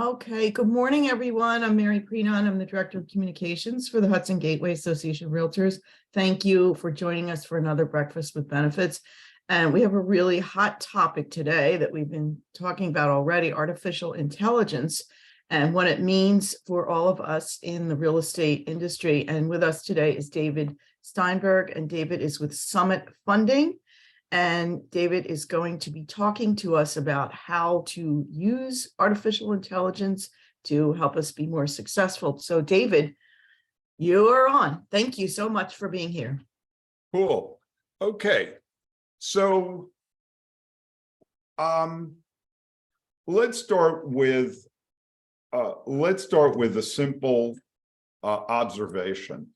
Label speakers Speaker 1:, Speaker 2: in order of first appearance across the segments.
Speaker 1: Okay, good morning, everyone. I'm Mary Preenon. I'm the Director of Communications for the Hudson Gateway Association of Realtors. Thank you for joining us for another Breakfast with Benefits. And we have a really hot topic today that we've been talking about already, artificial intelligence and what it means for all of us in the real estate industry. And with us today is David Steinberg, and David is with Summit Funding. And David is going to be talking to us about how to use artificial intelligence to help us be more successful. So David, you are on. Thank you so much for being here.
Speaker 2: Cool. Okay. So let's start with a simple observation.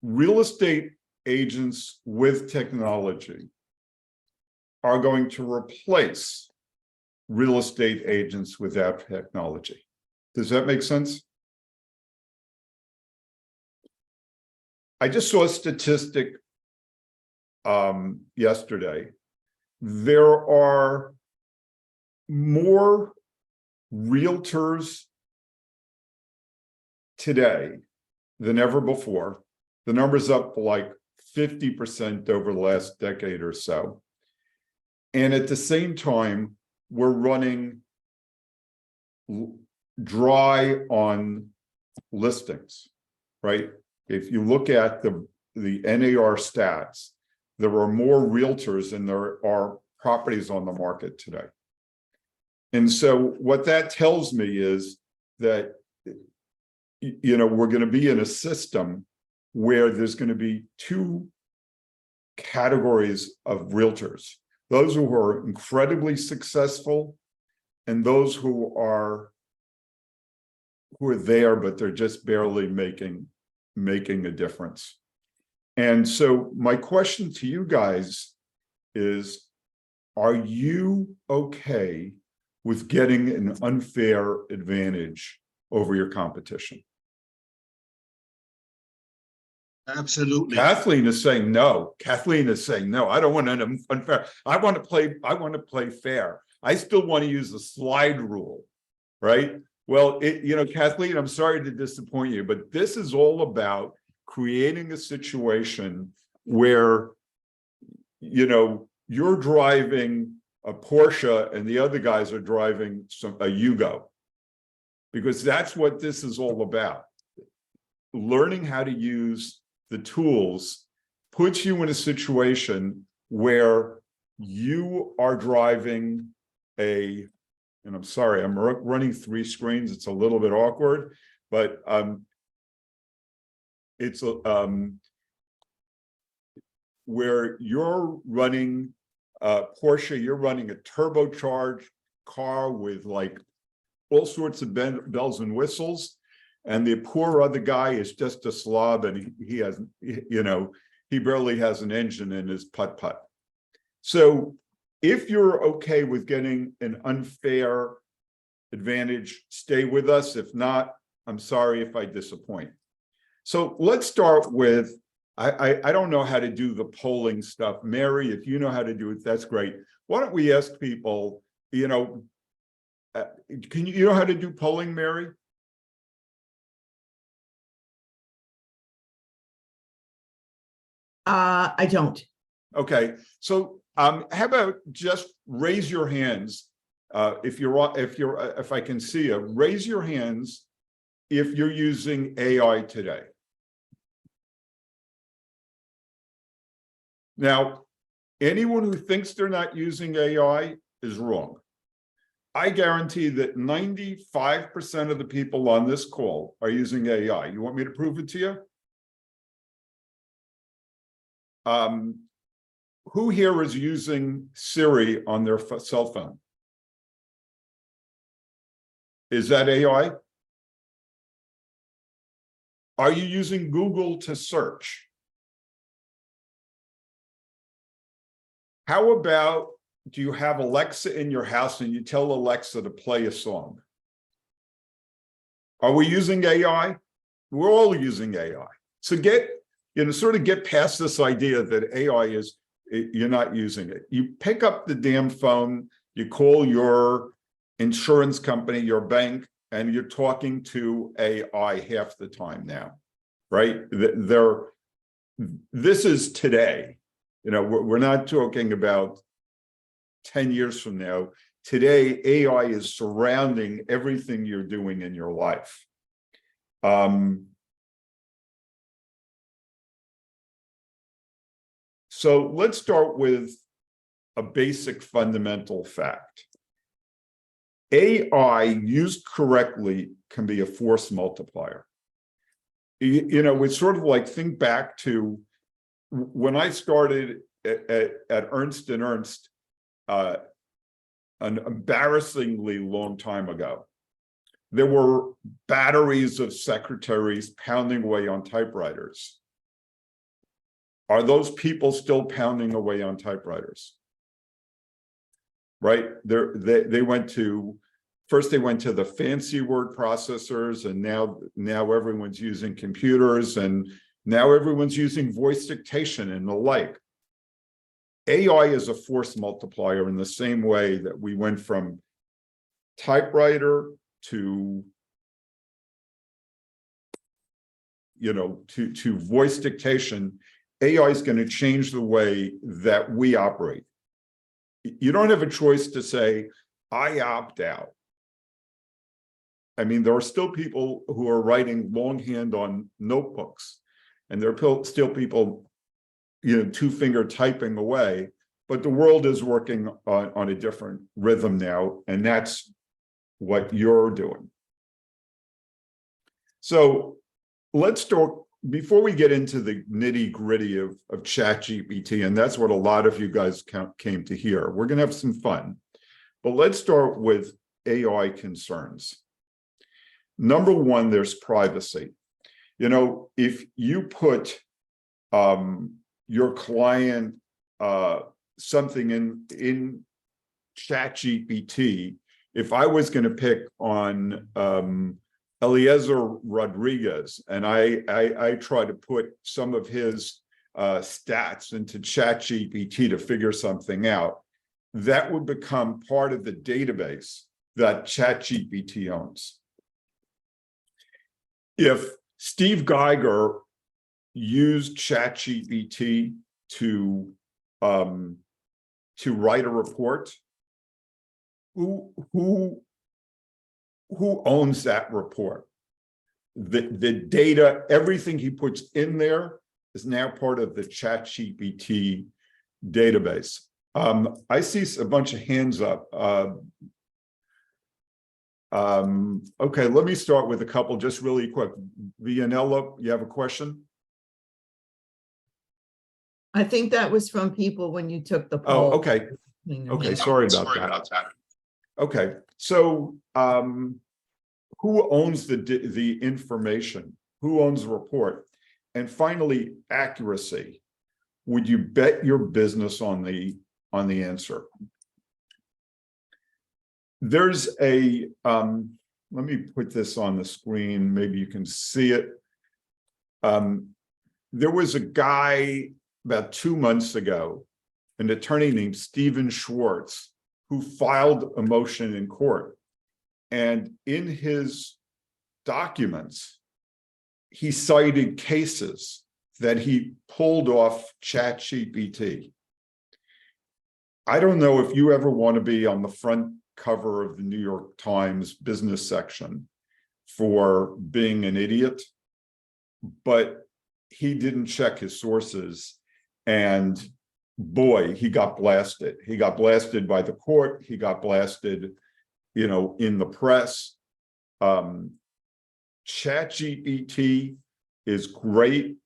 Speaker 2: Real estate agents with technology are going to replace real estate agents without technology. Does that make sense? I just saw a statistic yesterday. There are more realtors today than ever before. The number's up like 50% over the last decade or so. And at the same time, we're running dry on listings, right? If you look at the NAR stats, there are more realtors than there are properties on the market today. And so what that tells me is that, you know, we're going to be in a system where there's going to be two categories of realtors: those who are incredibly successful and those who are there, but they're just barely making a difference. And so my question to you guys is, are you okay with getting an unfair advantage over your competition?
Speaker 3: Absolutely.
Speaker 2: Kathleen is saying no. Kathleen is saying no. I don't want an unfair. I want to play fair. I still want to use the slide rule, right? Well, Kathleen, I'm sorry to disappoint you, but this is all about creating a situation where, you're driving a Porsche and the other guys are driving a Yugo, because that's what this is all about. Learning how to use the tools puts you in a situation where you are driving and I'm sorry, I'm running three screens. It's a little bit awkward, but it's where you're running Porsche, you're running a turbocharged car with like all sorts of bells and whistles. And the poor other guy is just a slob, and he has, he barely has an engine in his putt-putt. So if you're okay with getting an unfair advantage, stay with us. If not, I'm sorry if I disappoint. So let's start with, I don't know how to do the polling stuff. Mary, if you know how to do it, that's great. Why don't we ask people, you know how to do polling, Mary?
Speaker 1: I don't.
Speaker 2: Okay, so how about just raise your hands if I can see you, raise your hands if you're using AI today. Now, anyone who thinks they're not using AI is wrong. I guarantee that 95% of the people on this call are using AI. You want me to prove it to you? Who here is using Siri on their cell phone? Is that AI? Are you using Google to search? How about, do you have Alexa in your house and you tell Alexa to play a song? Are we using AI? We're all using AI. So sort of get past this idea that AI is you're not using it. You pick up the damn phone, you call your insurance company, your bank, and you're talking to AI half the time now, right? This is today. You know, we're not talking about 10 years from now. Today, AI is surrounding everything you're doing in your life. So let's start with a basic fundamental fact. AI used correctly can be a force multiplier. You know, it's sort of like, think back to when I started at Ernst & Ernst, an embarrassingly long time ago. There were batteries of secretaries pounding away on typewriters. Are those people still pounding away on typewriters? Right? They went to, first they went to the fancy word processors, and now everyone's using computers, and now everyone's using voice dictation and the like. AI is a force multiplier in the same way that we went from typewriter to, you know, to voice dictation. AI is going to change the way that we operate. You don't have a choice to say, I opt out. I mean, there are still people who are writing longhand on notebooks, and there are still people, you know, two-finger typing away, but the world is working on a different rhythm now, and that's what you're doing. So let's start, before we get into the nitty-gritty of ChatGPT, and that's what a lot of you guys came to hear. We're going to have some fun, but let's start with AI concerns. Number one, there's privacy. You know, if you put your client something in ChatGPT, if I was going to pick on Eliezer Rodriguez, and I try to put some of his stats into ChatGPT to figure something out, that would become part of the database that ChatGPT owns. If Steve Geiger used ChatGPT to write a report, who owns that report? The data, everything he puts in there is now part of the ChatGPT database. I see a bunch of hands up. Okay, let me start with a couple just really quick. Vianella, you have a question?
Speaker 1: I think that was from people when you took the poll.
Speaker 2: Oh, okay. Okay, sorry about that. Okay, so who owns the information? Who owns the report? And finally, accuracy. Would you bet your business on the answer? There's a let me put this on the screen, maybe you can see it. There was a guy about 2 months ago, an attorney named Stephen Schwartz, who filed a motion in court. And in his documents, he cited cases that he pulled off ChatGPT. I don't know if you ever want to be on the front cover of the New York Times business section for being an idiot, but he didn't check his sources, and boy, he got blasted. He got blasted by the court. He got blasted, you know, in the press. ChatGPT is great,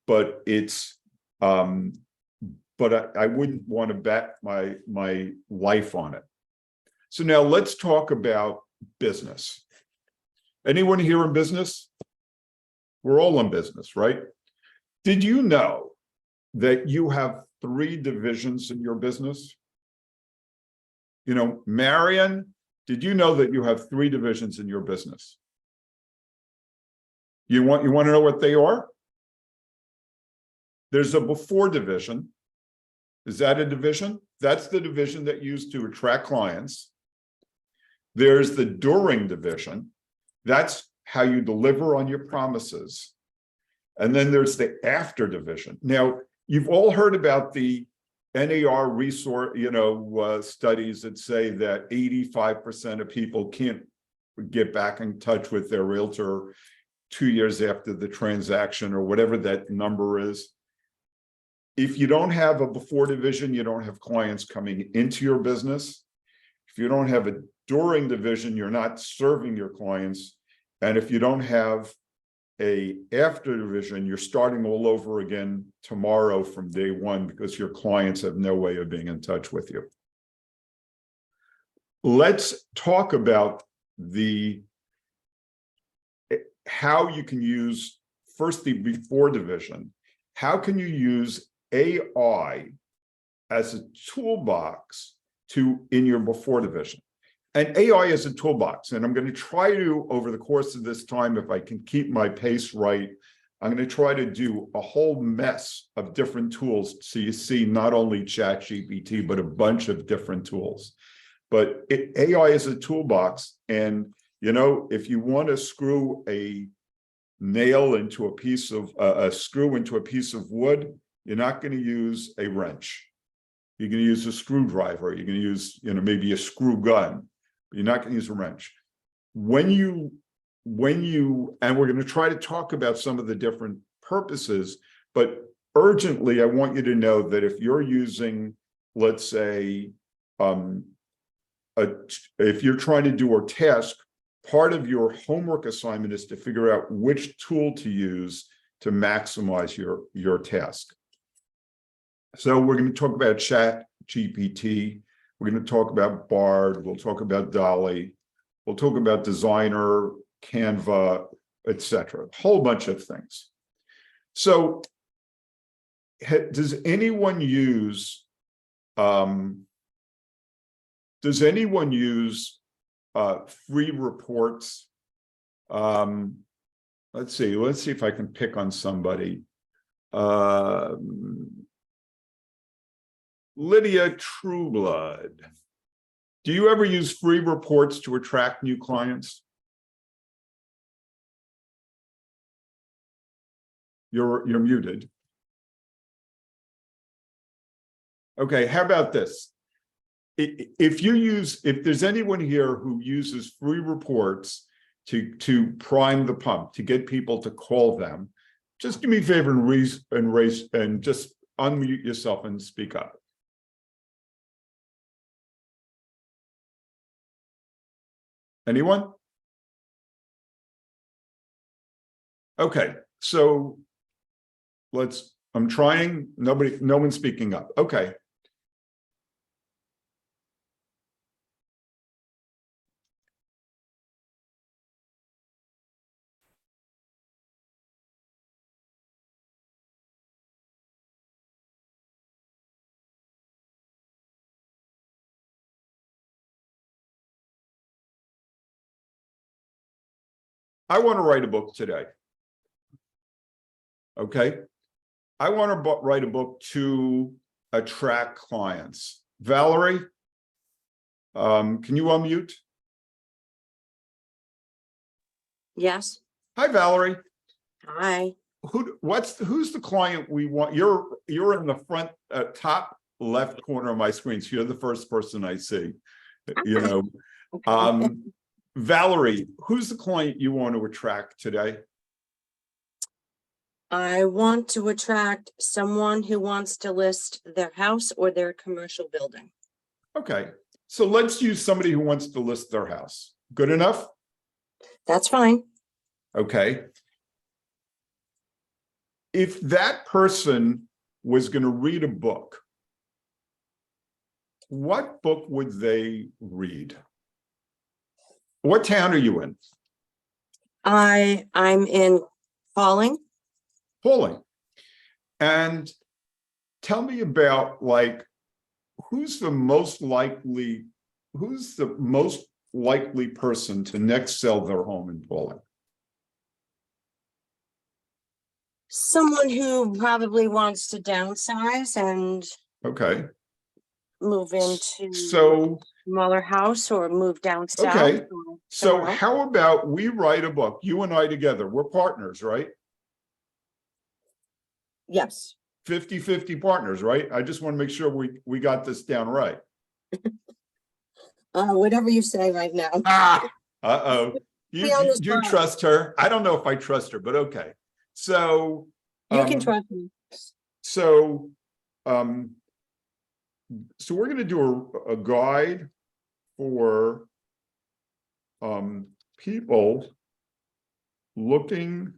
Speaker 2: but it's but I wouldn't want to bet my life on it. So now let's talk about business. Anyone here in business? We're all in business, right? Did you know that you have 3 divisions in your business? You know, Marion, did you know that you have 3 divisions in your business? You want to know what they are? There's a before division, Is that a division? That's the division that you use to attract clients. There's the during division. That's how you deliver on your promises. And then there's the after division. Now, you've all heard about the NAR resource, studies that say that 85% of people can't get back in touch with their realtor 2 years after the transaction or whatever that number is. If you don't have a before division, you don't have clients coming into your business. If you don't have a during division, you're not serving your clients. And if you don't have a after division, you're starting all over again tomorrow from day one because your clients have no way of being in touch with you. Let's talk about how you can use first the before division. How can you use AI as a toolbox in your before division? And AI is a toolbox, and I'm going to try to, over the course of this time, if I can keep my pace right, I'm going to try to do a whole mess of different tools so you see not only ChatGPT, but a bunch of different tools. But AI is a toolbox, and if you want to screw a nail into a piece of a screw into a piece of wood, you're not going to use a wrench. You're going to use a screwdriver. You're going to use, maybe a screw gun. You're not going to use a wrench. And we're going to try to talk about some of the different purposes, but urgently, I want you to know that if you're using, let's say, if you're trying to do a task, part of your homework assignment is to figure out which tool to use to maximize your task. So we're going to talk about ChatGPT. We're going to talk about Bard. We'll talk about Dolly. We'll talk about Designrr, Canva, etc. A whole bunch of things. So does anyone use free reports? Let's see if I can pick on somebody. Lydia Trueblood. Do you ever use free reports to attract new clients? You're muted. Okay, how about this? If there's anyone here who uses free reports to prime the pump, to get people to call them, just do me a favor and just unmute yourself and speak up. Anyone? Okay, so I'm trying, no one's speaking up. Okay. I want to write a book today. Okay. I want to write a book to attract clients. Valerie, can you unmute?
Speaker 4: Yes.
Speaker 2: Hi, Valerie.
Speaker 4: Hi.
Speaker 2: Who's the client we want? You're in the front top left corner of my screen, so you're the first person I see.
Speaker 4: Okay.
Speaker 2: Valerie, who's the client you want to attract today?
Speaker 4: I want to attract someone who wants to list their house or their commercial building.
Speaker 2: Okay, so let's use somebody who wants to list their house. Good enough?
Speaker 4: That's fine.
Speaker 2: Okay. If that person was going to read a book, what book would they read? What town are you in?
Speaker 4: I'm in Falling.
Speaker 2: Pauling. And tell me about who's the most likely person to next sell their home in Pauling?
Speaker 4: Someone who probably wants to downsize and
Speaker 2: Okay,
Speaker 4: move into
Speaker 2: so,
Speaker 4: smaller house or move down south.
Speaker 2: okay.
Speaker 4: or
Speaker 2: So
Speaker 4: somewhere else.
Speaker 2: how about we write a book, you and I together, we're partners, right?
Speaker 4: Yes.
Speaker 2: 50-50 partners, right? I just want to make sure we got this down right.
Speaker 4: Whatever you say right now.
Speaker 2: Ah, uh-oh.
Speaker 4: Be on the
Speaker 2: You
Speaker 4: spot.
Speaker 2: trust her? I don't know if I trust her, but okay. So
Speaker 4: You can trust me.
Speaker 2: so um so we're going to do a guide for people looking,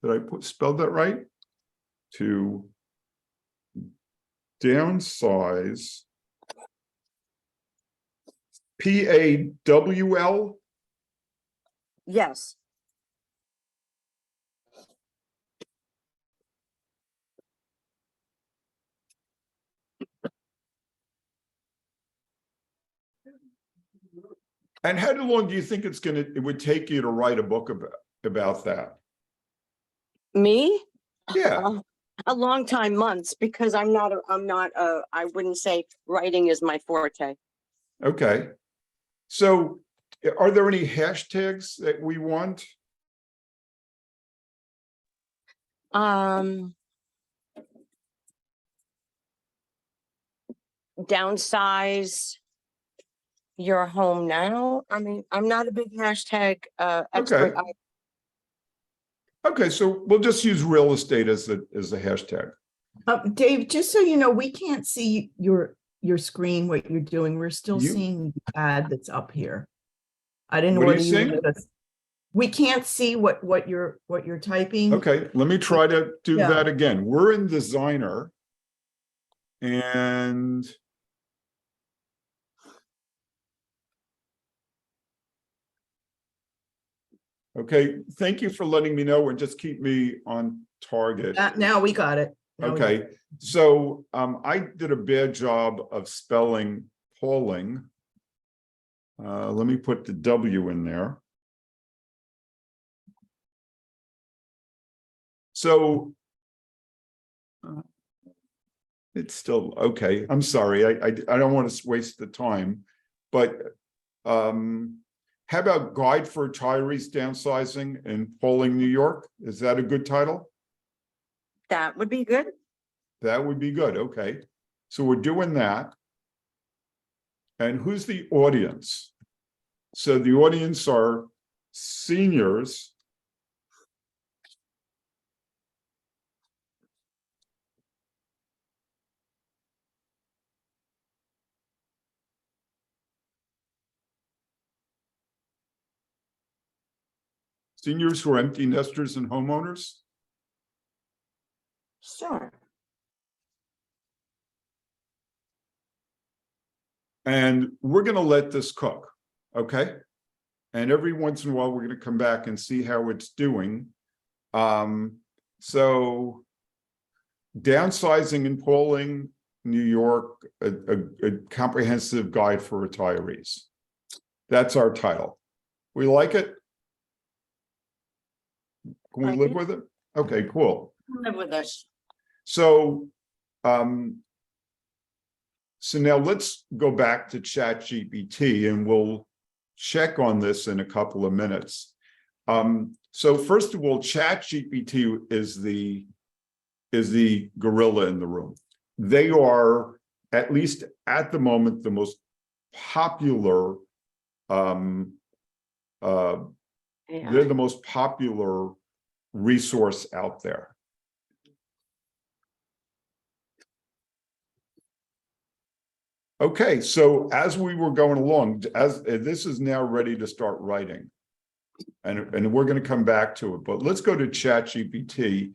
Speaker 2: did I spell that right? To downsize, PAWL.
Speaker 4: Yes.
Speaker 2: And how long do you think it would take you to write a book about that?
Speaker 4: Me?
Speaker 2: Yeah,
Speaker 4: A long time, months, because I wouldn't say writing is my forte.
Speaker 2: okay. So are there any hashtags that we want?
Speaker 4: Downsize your home now. I mean, I'm not a big hashtag expert.
Speaker 2: Okay. Okay, so we'll just use real estate as the hashtag.
Speaker 1: Dave, just so you know, we can't see your screen, what you're doing. We're still
Speaker 2: You-
Speaker 1: seeing the ad that's up here. I didn't know
Speaker 2: What are
Speaker 1: whether
Speaker 2: you
Speaker 1: you
Speaker 2: seeing?
Speaker 1: wanted us. We can't see what you're typing.
Speaker 2: Okay, let me try to do
Speaker 1: Yeah.
Speaker 2: that again. We're in Designrr. And okay, thank you for letting me know and just keep me on target.
Speaker 1: Now we got it. Now we got
Speaker 2: Okay,
Speaker 1: it.
Speaker 2: so I did a bad job of spelling polling. Let me put the W in there. So it's still okay. I'm sorry. I don't want to waste the time, but how about Guide for Retirees Downsizing in Polling, New York? Is that a good title?
Speaker 4: That would be good.
Speaker 2: That would be good. Okay. So we're doing that. And who's the audience? So the audience are seniors. Seniors who are empty nesters and homeowners.
Speaker 4: Sure.
Speaker 2: And we're going to let this cook. Okay. And every once in a while, we're going to come back and see how it's doing. So downsizing and polling, New York, a comprehensive guide for retirees. That's our title. We like it. Can we live with it? Okay, cool.
Speaker 4: Live with us.
Speaker 2: So, so now let's go back to ChatGPT and we'll check on this in a couple of minutes. So first of all, ChatGPT is the gorilla in the room. They are, at least at the moment, the most popular, they're the most popular resource out there. Okay, so as we were going along, as this is now ready to start writing, and we're going to come back to it, but let's go to ChatGPT.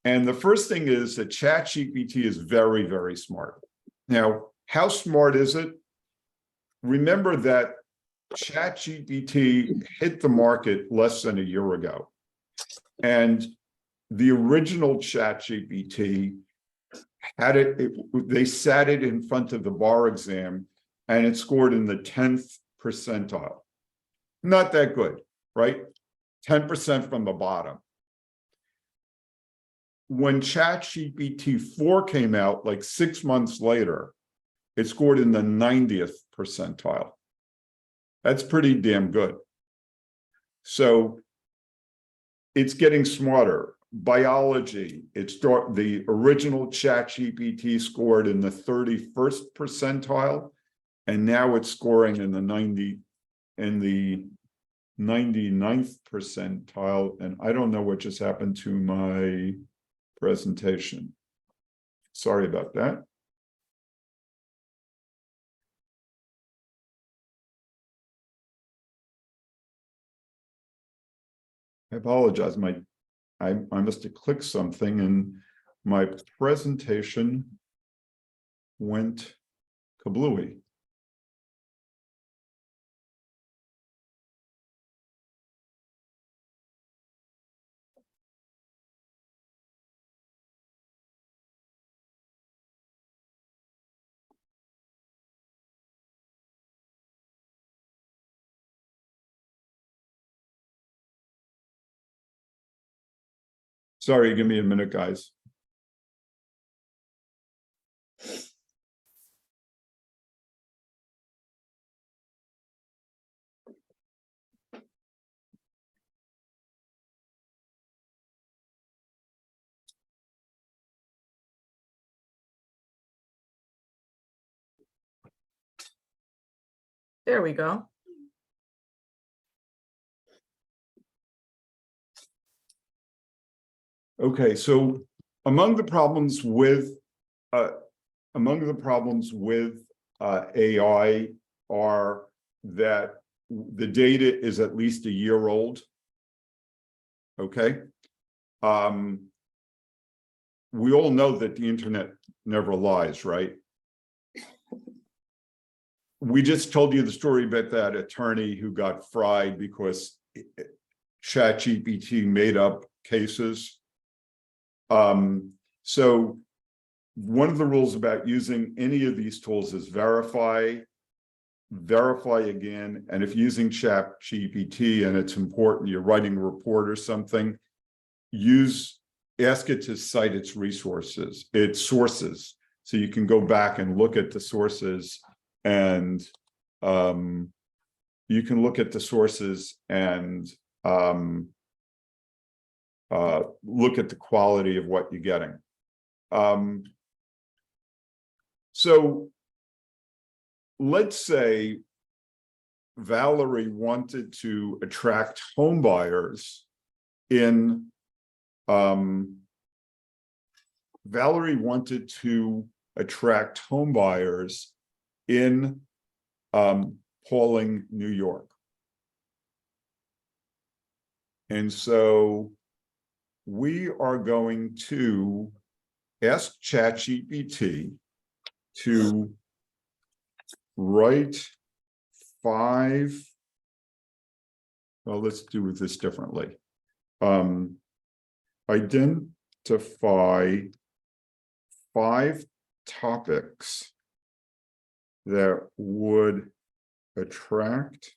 Speaker 2: And the first thing is that ChatGPT is very, very smart. Now, how smart is it? Remember that ChatGPT hit the market less than a year ago. And the original ChatGPT had they sat it in front of the bar exam and it scored in the 10th percentile. Not that good, right? 10% from the bottom. when ChatGPT 4 came out, like 6 months later, it scored in the 90th percentile. That's pretty damn good. So it's getting smarter. Biology, the original ChatGPT scored in the 31st percentile, and now it's scoring in the 99th percentile. And I don't know what just happened to my presentation. Sorry about that. I apologize. I must have clicked something and my presentation went kablooey. Sorry, give me a minute, guys.
Speaker 1: There we go.
Speaker 2: Okay, so among the problems with AI are that the data is at least a year old. Okay. We all know that the internet never lies, right? We just told you the story about that attorney who got fried because ChatGPT made up cases. So one of the rules about using any of these tools is verify again. And if using ChatGPT and it's important, you're writing a report or something, ask it to cite its sources. So you can go back and look at the sources and you can look at the sources and look at the quality of what you're getting. So let's say Valerie wanted to attract home buyers in Pauling, New York. And so we are going to ask ChatGPT to write 5. Well, let's do this differently. Identify 5 topics that would attract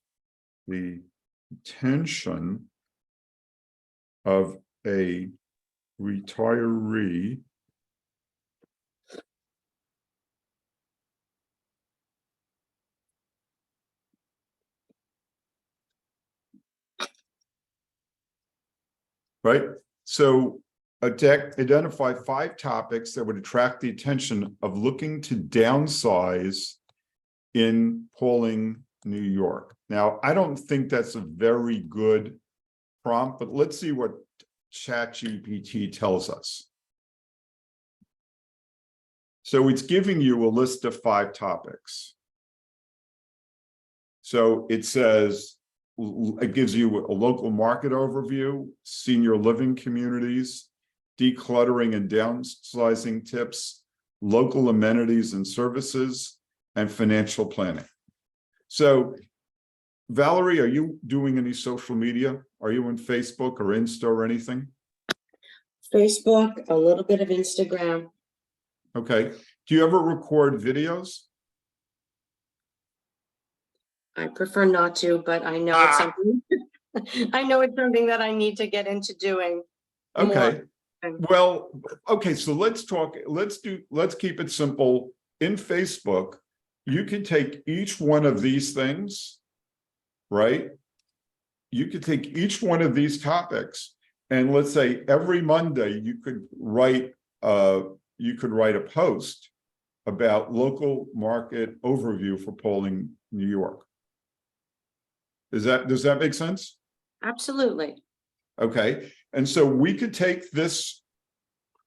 Speaker 2: the attention of a retiree right? So identify 5 topics that would attract the attention of looking to downsize in Pauling, New York. Now, I don't think that's a very good prompt, but let's see what ChatGPT tells us. So it's giving you a list of 5 topics. So it says, it gives you a local market overview, senior living communities, decluttering and downsizing tips, local amenities and services, and financial planning. So, Valerie, are you doing any social media? Are you on Facebook or Insta or anything?
Speaker 4: Facebook, a little bit of Instagram.
Speaker 2: Okay. Do you ever record videos?
Speaker 4: I prefer not to, but I know it's something. I know it's something that I need to get into doing.
Speaker 2: Okay.
Speaker 4: More.
Speaker 2: Well, okay, so let's keep it simple. In Facebook, you can take each one of these things, right? You could take each one of these topics, and let's say every Monday you could write a post about local market overview for polling New York. Does that make sense?
Speaker 4: Absolutely.
Speaker 2: Okay, and so we could take this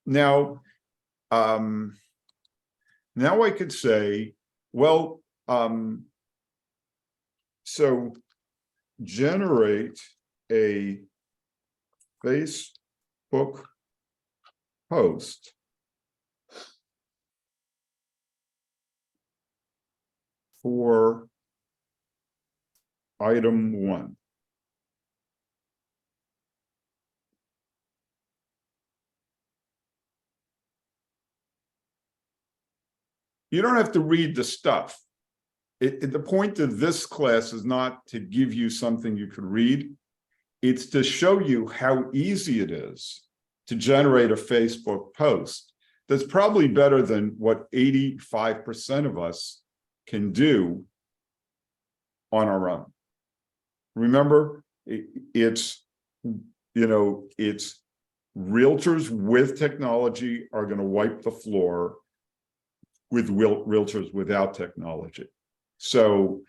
Speaker 2: now. Now I could say, well, so generate a Facebook post for item 1. You don't have to read the stuff. The point of this class is not to give you something you could read. It's to show you how easy it is to generate a Facebook post. That's probably better than what 85% of us can do on our own. Remember, it's realtors with technology are going to wipe the floor with realtors without technology. So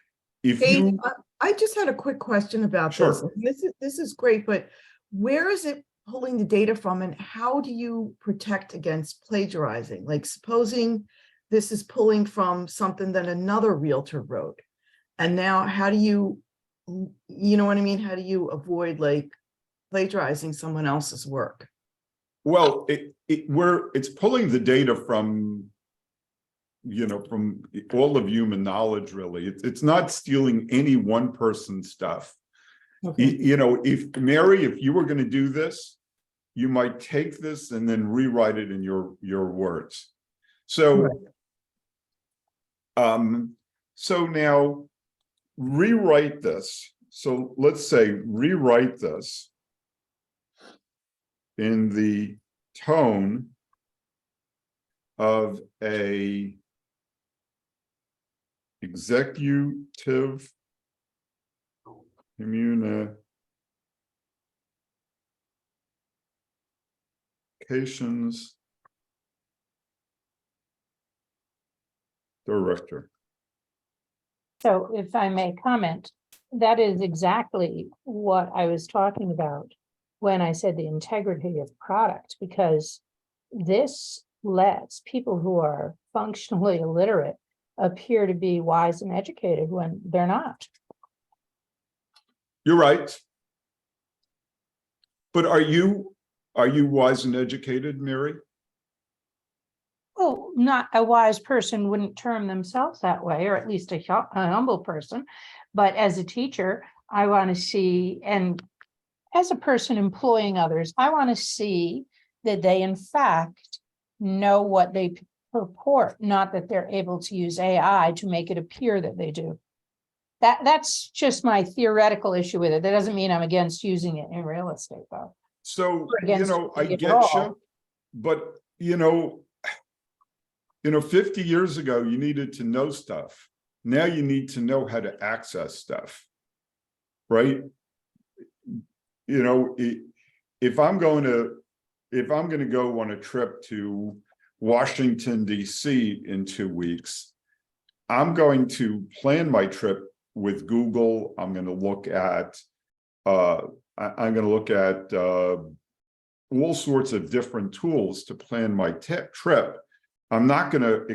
Speaker 2: if
Speaker 1: Dave,
Speaker 2: you,
Speaker 1: I just had a quick question about this.
Speaker 2: Sure.
Speaker 1: This is great, but where is it pulling the data from, and how do you protect against plagiarizing? Like, supposing this is pulling from something that another realtor wrote, and now how do you know what I mean? How do you avoid like plagiarizing someone else's work?
Speaker 2: well, it's pulling the data from from all of human knowledge, really. It's not stealing any one person's stuff.
Speaker 1: Okay.
Speaker 2: If Mary, if you were going to do this, you might take this and then rewrite it in your words. So, so now rewrite this. So let's say rewrite this in the tone of a executive communications director.
Speaker 5: So if I may comment, that is exactly what I was talking about when I said the integrity of product, because this lets people who are functionally illiterate appear to be wise and educated when they're not.
Speaker 2: You're right. But are you wise and educated, Mary?
Speaker 5: Well, not a wise person wouldn't term themselves that way, or at least a humble person. But as a teacher, I want to see, and as a person employing others, I want to see that they in fact know what they purport, not that they're able to use AI to make it appear that they do. That's just my theoretical issue with it. That doesn't mean I'm against using it in real estate, though.
Speaker 2: So,
Speaker 5: Against
Speaker 2: I
Speaker 5: it
Speaker 2: get
Speaker 5: all.
Speaker 2: you, but 50 years ago, you needed to know stuff. Now you need to know how to access stuff, right? If I'm going to go on a trip to Washington, D.C. in 2 weeks, I'm going to plan my trip with Google. I'm going to look at all sorts of different tools to plan my trip. I'm not going to,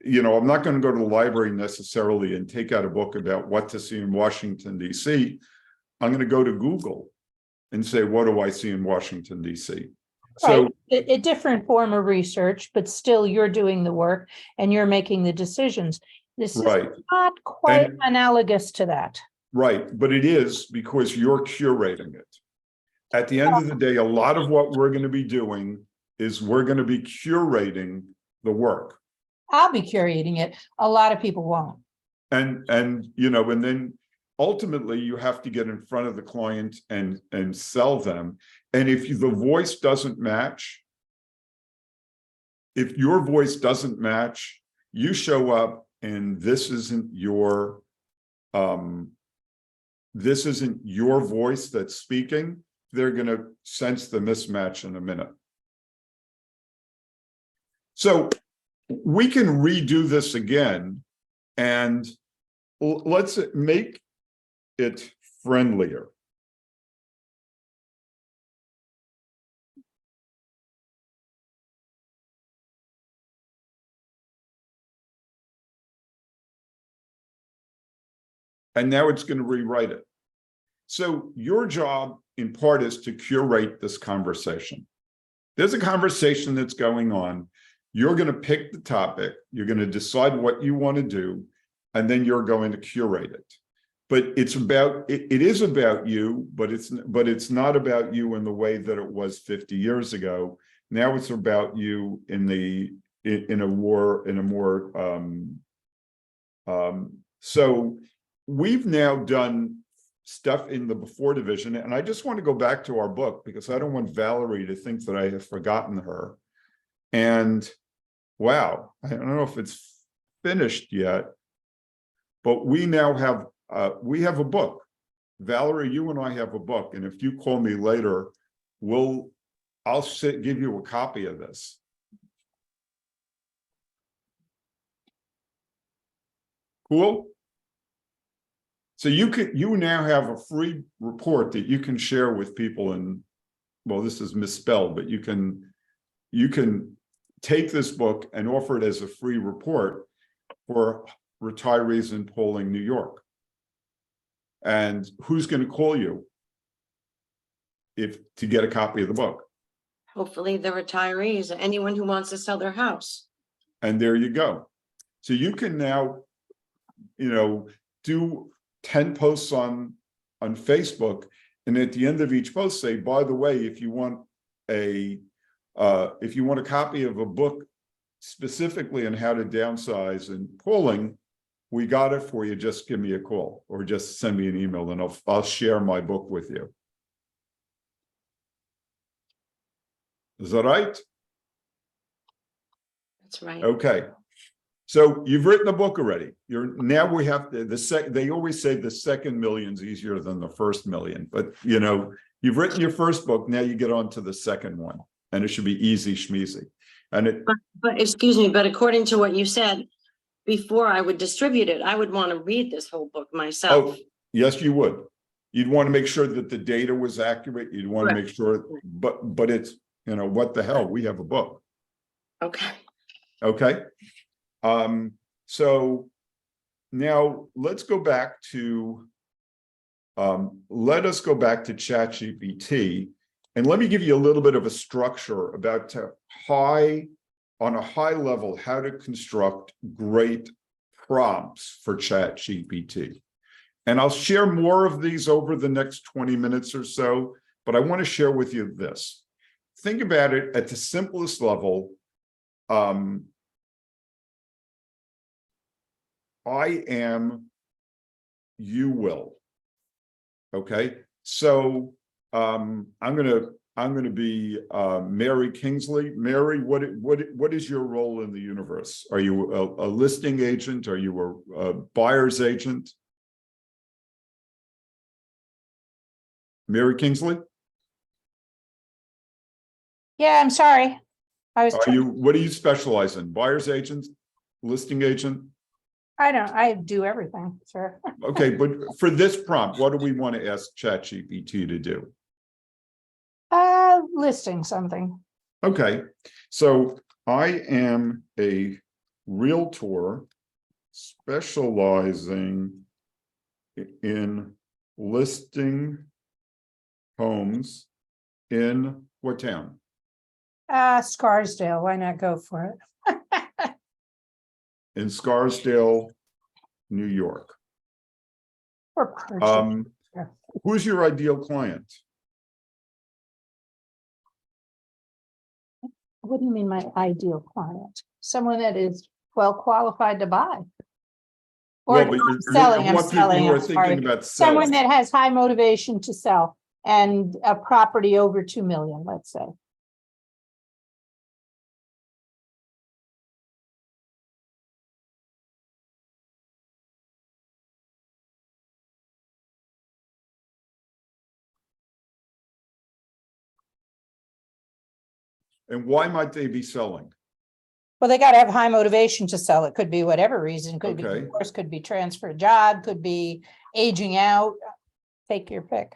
Speaker 2: I'm not going to go to the library necessarily and take out a book about what to see in Washington, D.C. I'm going to go to Google and say, what do I see in Washington, D.C.? So,
Speaker 5: Right. A different form of research, but still you're doing the work and you're making the decisions. This is
Speaker 2: right.
Speaker 5: not quite
Speaker 2: And-
Speaker 5: analogous to that.
Speaker 2: Right, but it is because you're curating it. At the end of the day, a lot of what we're going to be doing is we're going to be curating the work.
Speaker 5: I'll be curating it. A lot of people won't.
Speaker 2: And then ultimately you have to get in front of the client and sell them. And if the voice doesn't match, if your voice doesn't match, you show up and this isn't your voice that's speaking, they're going to sense the mismatch in a minute. So we can redo this again, and let's make it friendlier. And now it's going to rewrite it. So your job in part is to curate this conversation. There's a conversation that's going on. You're going to pick the topic. You're going to decide what you want to do, and then you're going to curate it. But it is about you, but it's not about you in the way that it was 50 years ago. Now it's about you so we've now done stuff in the before division, and I just want to go back to our book because I don't want Valerie to think that I have forgotten her. And wow, I don't know if it's finished yet, but we now have we have a book. Valerie, you and I have a book, and if you call me later, I'll give you a copy of this. Cool. So you now have a free report that you can share with people, and well, this is misspelled, but you can take this book and offer it as a free report for retirees in polling New York. And who's going to call you to get a copy of the book?
Speaker 4: Hopefully the retirees, anyone who wants to sell their house.
Speaker 2: And there you go. So you can now, do 10 posts on Facebook, and at the end of each post say, by the way, if you want a copy of a book specifically on how to downsize and polling, we got it for you. Just give me a call or just send me an email, and I'll share my book with you. Is that right?
Speaker 4: That's right.
Speaker 2: Okay. So you've written a book already. We have they always say the second million's easier than the first million, but you've written your first book. Now you get on to the second one, and it should be easy schmeezy. And
Speaker 4: but excuse me, but according to what you said, before I would distribute it, I would want to read this whole book myself.
Speaker 2: oh, yes, you would. You'd want to make sure that the data was accurate. You'd want to make sure, but it's, what the hell? We have a book.
Speaker 4: Okay.
Speaker 2: Okay. So now let's go back to ChatGPT, and let me give you a little bit of a structure about on a high level, how to construct great prompts for ChatGPT. And I'll share more of these over the next 20 minutes or so, but I want to share with you this. Think about it at the simplest level. I am, you will. Okay, so I'm gonna be Mary Kingsley. Mary, what is your role in the universe? Are you a listing agent? Are you a buyer's agent? Mary Kingsley?
Speaker 5: Yeah, I'm sorry.
Speaker 2: What do you specialize in? Buyer's agent, listing agent?
Speaker 5: I do everything, sir.
Speaker 2: Okay, but for this prompt, what do we want to ask ChatGPT to do?
Speaker 5: Listing something.
Speaker 2: Okay, so I am a realtor specializing in listing homes in what town?
Speaker 5: Scarsdale, why not go for it?
Speaker 2: In Scarsdale, New York.
Speaker 5: Or Pershing. Yeah.
Speaker 2: Who's your ideal client?
Speaker 5: What do you mean my ideal client? Someone that is well qualified to buy. Or
Speaker 2: Well, but
Speaker 5: selling,
Speaker 2: I
Speaker 5: I'm
Speaker 2: want people
Speaker 5: selling,
Speaker 2: who are
Speaker 5: I'm sorry.
Speaker 2: thinking about
Speaker 5: Someone
Speaker 2: selling.
Speaker 5: that has high motivation to sell and a property over 2 million, let's say.
Speaker 2: And why might they be selling?
Speaker 5: Well, they gotta have high motivation to sell. It could be whatever reason, could be
Speaker 2: Okay.
Speaker 5: divorce, could be transfer job, could be aging out. Take your pick.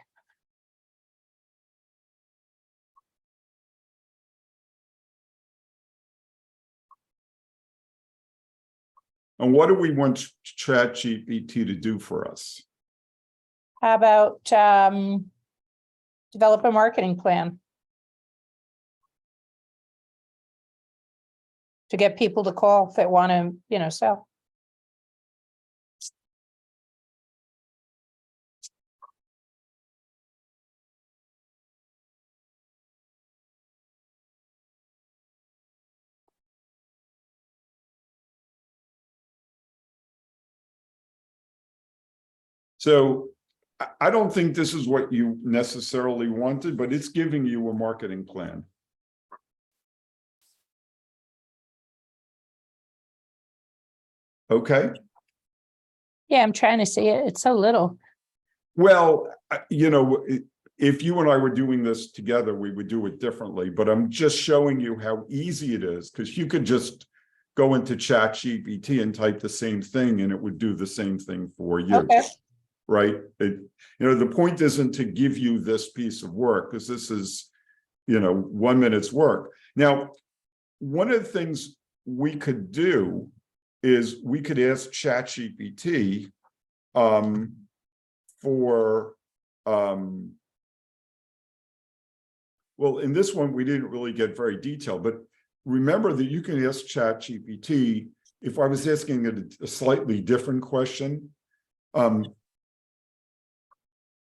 Speaker 2: And what do we want ChatGPT to do for us?
Speaker 5: How about develop a marketing plan to get people to call if they want to, sell.
Speaker 2: So I don't think this is what you necessarily wanted, but it's giving you a marketing plan. Okay.
Speaker 5: Yeah, I'm trying to see it. It's so little.
Speaker 2: Well, if you and I were doing this together, we would do it differently, but I'm just showing you how easy it is, because you could just go into ChatGPT and type the same thing and it would do the same thing for you.
Speaker 5: Okay.
Speaker 2: Right? The point isn't to give you this piece of work, because this is, 1 minute's work. Now, one of the things we could do is we could ask ChatGPT for well, in this one we didn't really get very detailed, but remember that you can ask ChatGPT. If I was asking it a slightly different question, I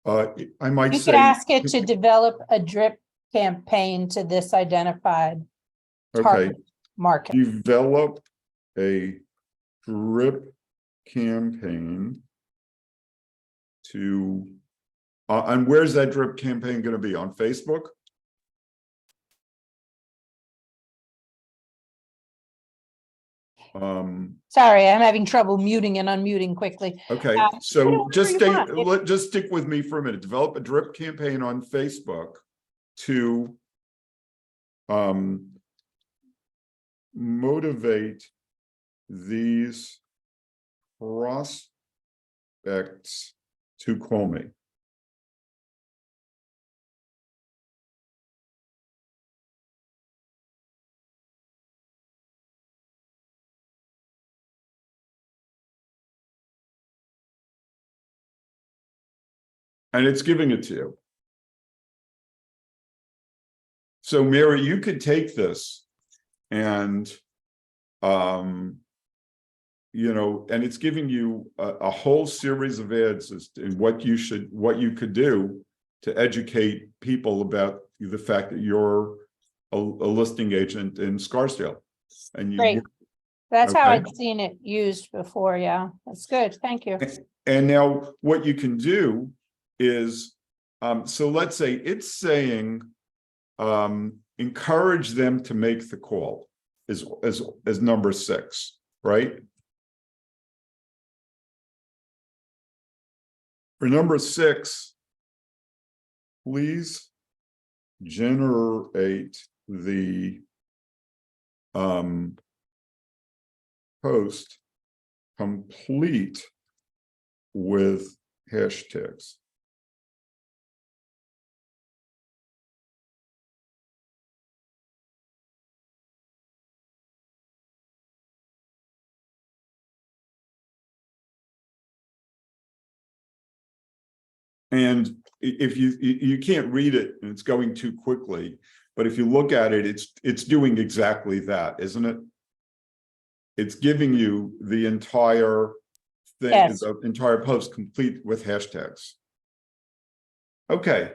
Speaker 2: might
Speaker 5: You
Speaker 2: say,
Speaker 5: could ask it to develop a drip campaign to this identified
Speaker 2: okay,
Speaker 5: target market.
Speaker 2: develop a drip campaign to, and where's that drip campaign going to be? On Facebook?
Speaker 5: Sorry, I'm having trouble muting and unmuting quickly.
Speaker 2: Okay,
Speaker 5: Put it
Speaker 2: so
Speaker 5: wherever
Speaker 2: just
Speaker 5: you
Speaker 2: stay,
Speaker 5: want.
Speaker 2: just stick with me for a minute. Develop a drip campaign on Facebook to motivate these prospects to call me. And it's giving it to you. So Mary, you could take this and, and it's giving you a whole series of ads as to what you could do to educate people about the fact that you're a listing agent in Scarsdale. And
Speaker 5: Great. That's how
Speaker 2: okay.
Speaker 5: I'd seen it used before. Yeah, that's good. Thank you.
Speaker 2: And now what you can do is, so let's say it's saying, encourage them to make the call as number 6, right? For number 6, please generate the post complete with hashtags. And if you can't read it and it's going too quickly, but if you look at it, it's doing exactly that, isn't it? It's giving you the entire thing,
Speaker 5: Yes.
Speaker 2: the entire post complete with hashtags. Okay.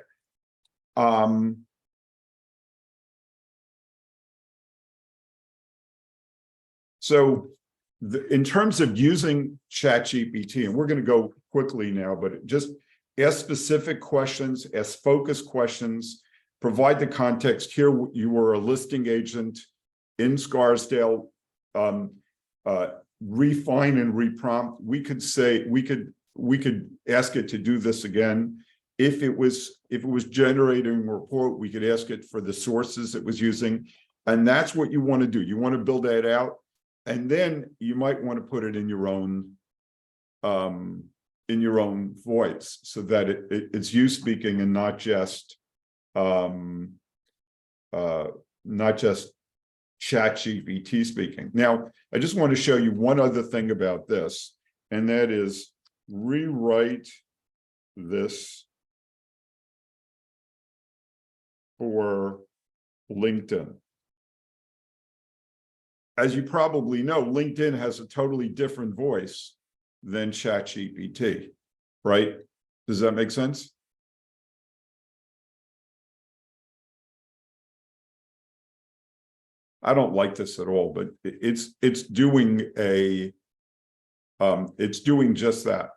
Speaker 2: So in terms of using ChatGPT, and we're going to go quickly now, but just ask specific questions, ask focused questions, provide the context. Here, you were a listing agent in Scarsdale, refine and reprompt. We could say, we could ask it to do this again. If it was generating a report, we could ask it for the sources it was using. And that's what you want to do. You want to build that out. And then you might want to put it in your own voice, so that it's you speaking and not just ChatGPT speaking. Now, I just want to show you one other thing about this, and that is rewrite this for LinkedIn. As you probably know, LinkedIn has a totally different voice than ChatGPT, right? Does that make sense? I don't like this at all, but it's doing just that.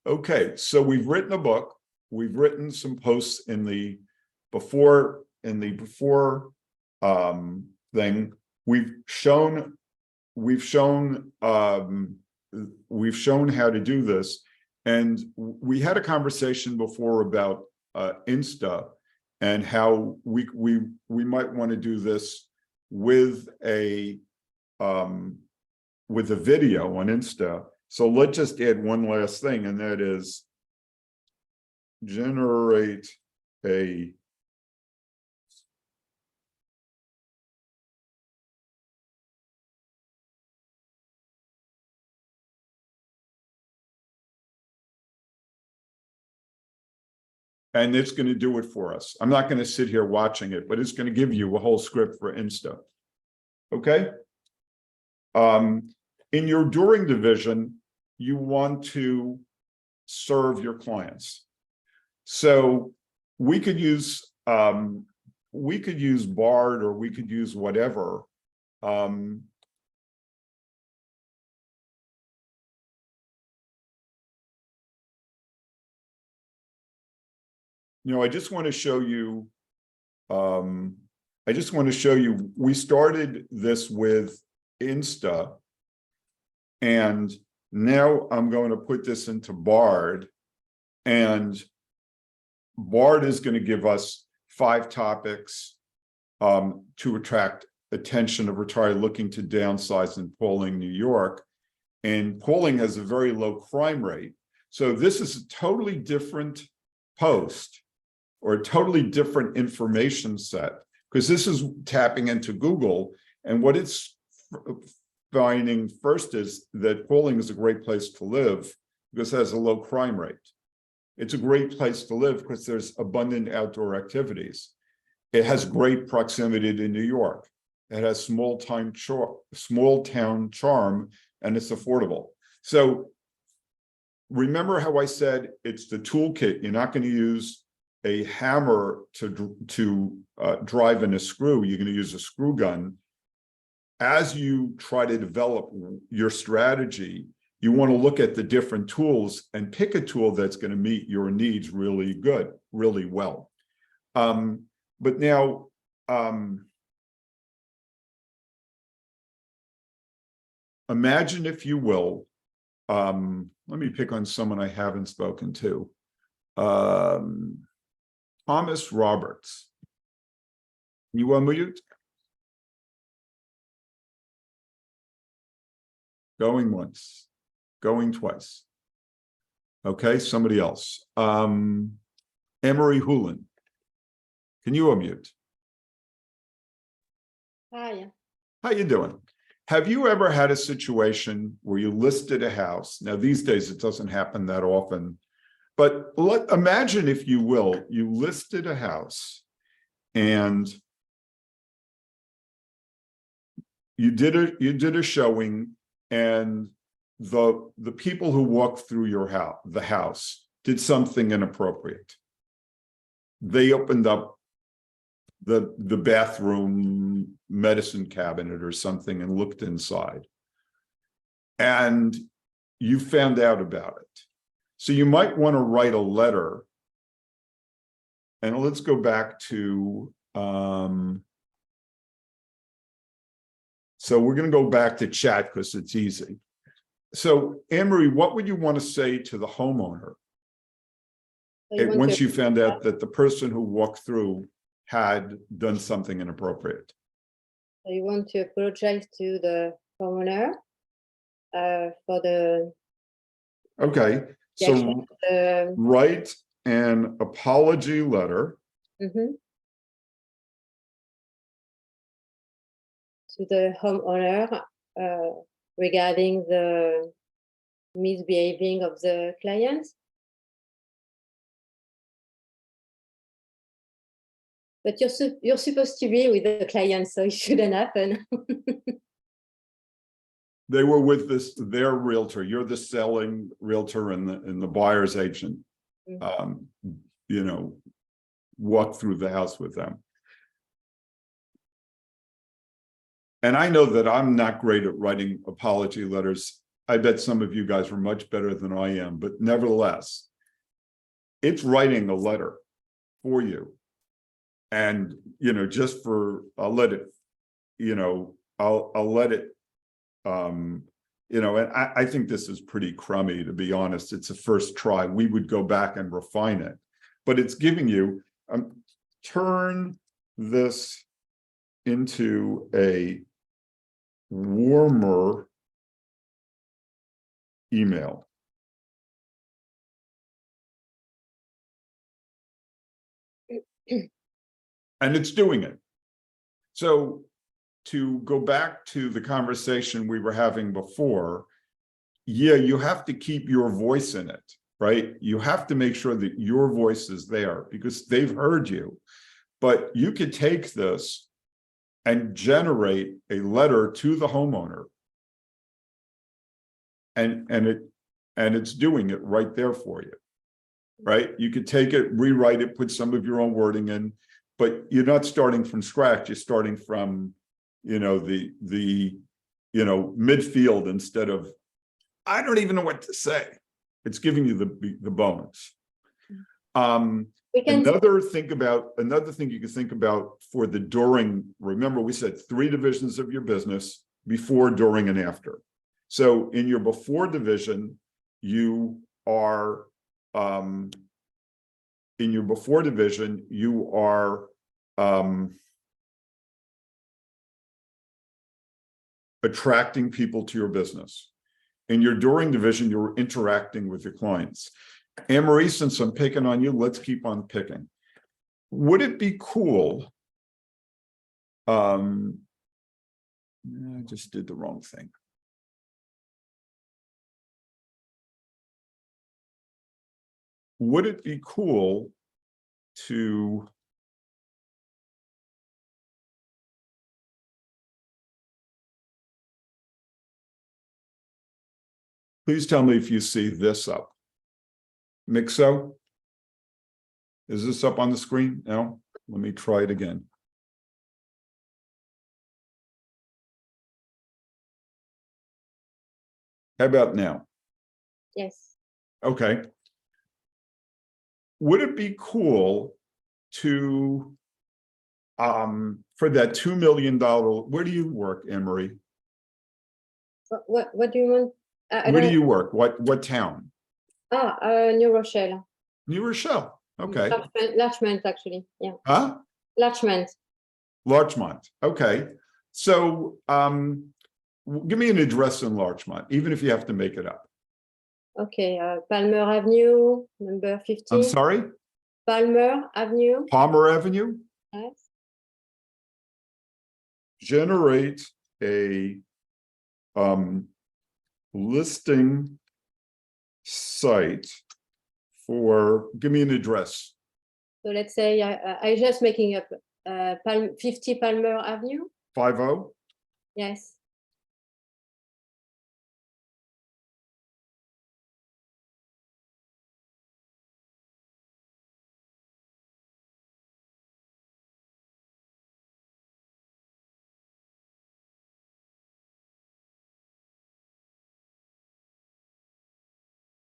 Speaker 2: Okay, so we've written a book. We've written some posts in the before thing. We've shown how to do this, and we had a conversation before about Insta and how we might want to do this with a video on Insta. So let's just add one last thing, and that is generate a and it's going to do it for us. I'm not going to sit here watching it, but it's going to give you a whole script for Insta. Okay. In your during division, you want to serve your clients. So we could use Bard, or we could use whatever. I just want to show you, we started this with Insta, and now I'm going to put this into Bard, and Bard is going to give us 5 topics to attract attention of retirees looking to downsize in Pawling, New York. And Pawling has a very low crime rate. So this is a totally different post, or a totally different information set, because this is tapping into Google. And what it's finding first is that Pawling is a great place to live because it has a low crime rate. It's a great place to live because there's abundant outdoor activities. It has great proximity to New York. It has small town charm, and it's affordable. So remember how I said it's the toolkit. You're not going to use a hammer to drive in a screw. You're going to use a screw gun. As you try to develop your strategy, you want to look at the different tools and pick a tool that's going to meet your needs really well. But now, imagine, if you will, let me pick on someone I haven't spoken to. Thomas Roberts. You unmute? Going once, going twice. Okay, somebody else. Emery Houlihan. Can you unmute?
Speaker 6: Hi.
Speaker 2: How you doing? Have you ever had a situation where you listed a house? Now, these days, it doesn't happen that often. But imagine, if you will, you listed a house and you did a showing, and the people who walked through the house did something inappropriate. They opened up the bathroom medicine cabinet or something and looked inside. And you found out about it. So you might want to write a letter. And let's go back to, so we're going to go back to chat because it's easy. So Anne-Marie, what would you want to say to the homeowner once you found out that the person who walked through had done something inappropriate?
Speaker 6: You want to apologize to the homeowner for the
Speaker 2: Okay, so write an apology letter
Speaker 6: to the homeowner regarding the misbehaving of the client. But you're supposed to be with the client, so it shouldn't happen.
Speaker 2: They were with their realtor. You're the selling realtor and the buyer's agent. You know, walk through the house with them. And I know that I'm not great at writing apology letters. I bet some of you guys are much better than I am, but nevertheless, it's writing a letter for you. And, you know, just for, I'll let it, you know, I'll let it, you know, and I think this is pretty crummy, to be honest. It's a first try. We would go back and refine it, but it's giving you, turn this into a warmer email. And it's doing it. So to go back to the conversation we were having before, yeah, you have to keep your voice in it, right? You have to make sure that your voice is there because they've heard you. But you could take this and generate a letter to the homeowner. And it's doing it right there for you, right? You could take it, rewrite it, put some of your own wording in, but you're not starting from scratch. You're starting from, you know, the you know, midfield instead of, I don't even know what to say. It's giving you the bones. Another thing you can think about for the during, remember we said 3 divisions of your business: before, during, and after. So in your before division, you are attracting people to your business. In your during division, you're interacting with your clients. Anne-Marie, since I'm picking on you, let's keep on picking. Would it be cool? I just did the wrong thing. Would it be cool to please tell me if you see this up? Mixo? Is this up on the screen? No? Let me try it again. How about now?
Speaker 6: Yes.
Speaker 2: Okay. Would it be cool to, for that $2 million, where do you work, Anne-Marie?
Speaker 6: What do you want?
Speaker 2: Where do you work? What town?
Speaker 6: New Rochelle.
Speaker 2: New Rochelle. Okay.
Speaker 6: Larchmont, actually. Yeah.
Speaker 2: Huh?
Speaker 6: Larchmont.
Speaker 2: Larchmont. Okay. So give me an address in Larchmont, even if you have to make it up.
Speaker 6: Okay. Palmer Avenue, number 15.
Speaker 2: I'm sorry?
Speaker 6: Palmer Avenue.
Speaker 2: Palmer Avenue.
Speaker 6: Yes.
Speaker 2: Generate a listing site for, give me an address.
Speaker 6: So let's say I just making up 50 Palmer Avenue.
Speaker 2: 50?
Speaker 6: Yes.